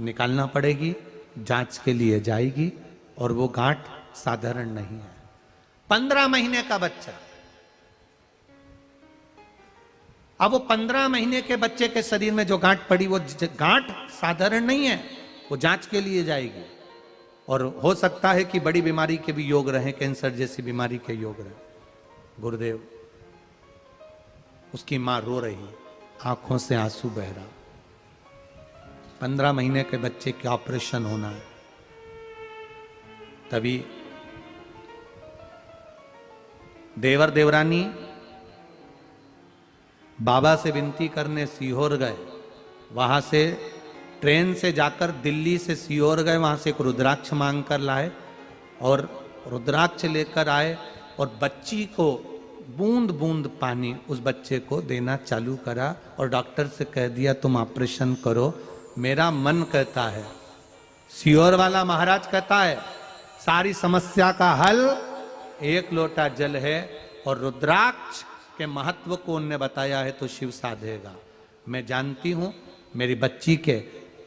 निकालना पड़ेगी, जांच के लिए जाएगी और वो गांठ साधारण नहीं है। 15 महीने का बच्चा। अब वो 15 महीने के बच्चे के शरीर में जो गांठ पड़ी, वो गांठ साधारण नहीं है, वो जांच के लिए जाएगी। और हो सकता है कि बड़ी बीमारी के भी योग रहे, कैंसर जैसी बीमारी के योग रहे। गुरुदेव, उसकी मां रो रही, आंखों से आंसू बह रहा। 15 महीने के बच्चे के ऑपरेशन होना है। तभी देवर देवरानी बाबा से विनती करने सीहोर गए। वहां से ट्रेन से जाकर दिल्ली से सीहोर गए, वहां से एक रुद्राक्ष मांग कर लाए और रुद्राक्ष लेकर आए और बच्ची को बूंद बूंद पानी उस बच्चे को देना चालू करा और डॉक्टर से कह दिया तुम ऑपरेशन करो। मेरा मन कहता है, सीहोर वाला महाराज कहता है, सारी समस्या का हल एक लोटा जल है और रुद्राक्ष के महत्व को उनने बताया है तो शिव साधेगा। मैं जानती हूं मेरी बच्ची के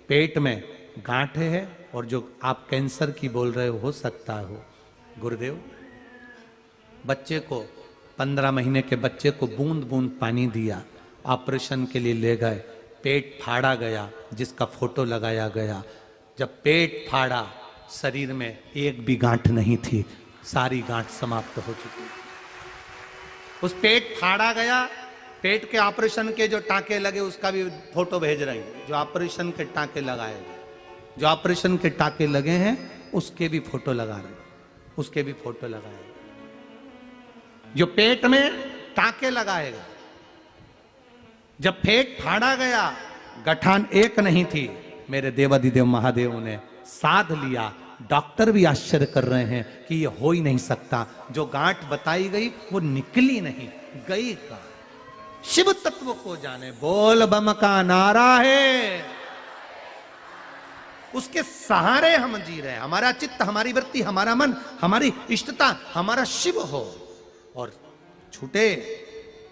पेट में गांठ है और जो आप कैंसर की बोल रहे हो सकता हो। गुरुदेव बच्चे को 15 महीने के बच्चे को बूंद बूंद पानी दिया, ऑपरेशन के लिए ले गए, पेट फाड़ा गया जिसका फोटो लगाया गया। जब पेट फाड़ा शरीर में एक भी गांठ नहीं थी, सारी गांठ समाप्त हो चुकी। उस पेट फाड़ा गया, पेट के ऑपरेशन के जो टांके लगे उसका भी फोटो भेज रहे हैं। जो ऑपरेशन के टांके लगाए गए, जो ऑपरेशन के टांके लगे हैं उसके भी फोटो लगा रहे हैं, उसके भी फोटो लगाए। जो पेट में टांके लगाए गए, जब पेट फाड़ा गया, गठान एक नहीं थी, मेरे देवाधिदेव महादेव ने साध लिया। डॉक्टर भी आश्चर्य कर रहे हैं कि ये हो ही नहीं सकता। जो गांठ बताई गई वो निकली नहीं, गई गांठ। शिव तत्व को जाने, बोल बम का नारा है, उसके सहारे हम जी रहे हैं। हमारा चित्त, हमारी वृत्ति, हमारा मन, हमारी इष्टता, हमारा शिव हो और छूटे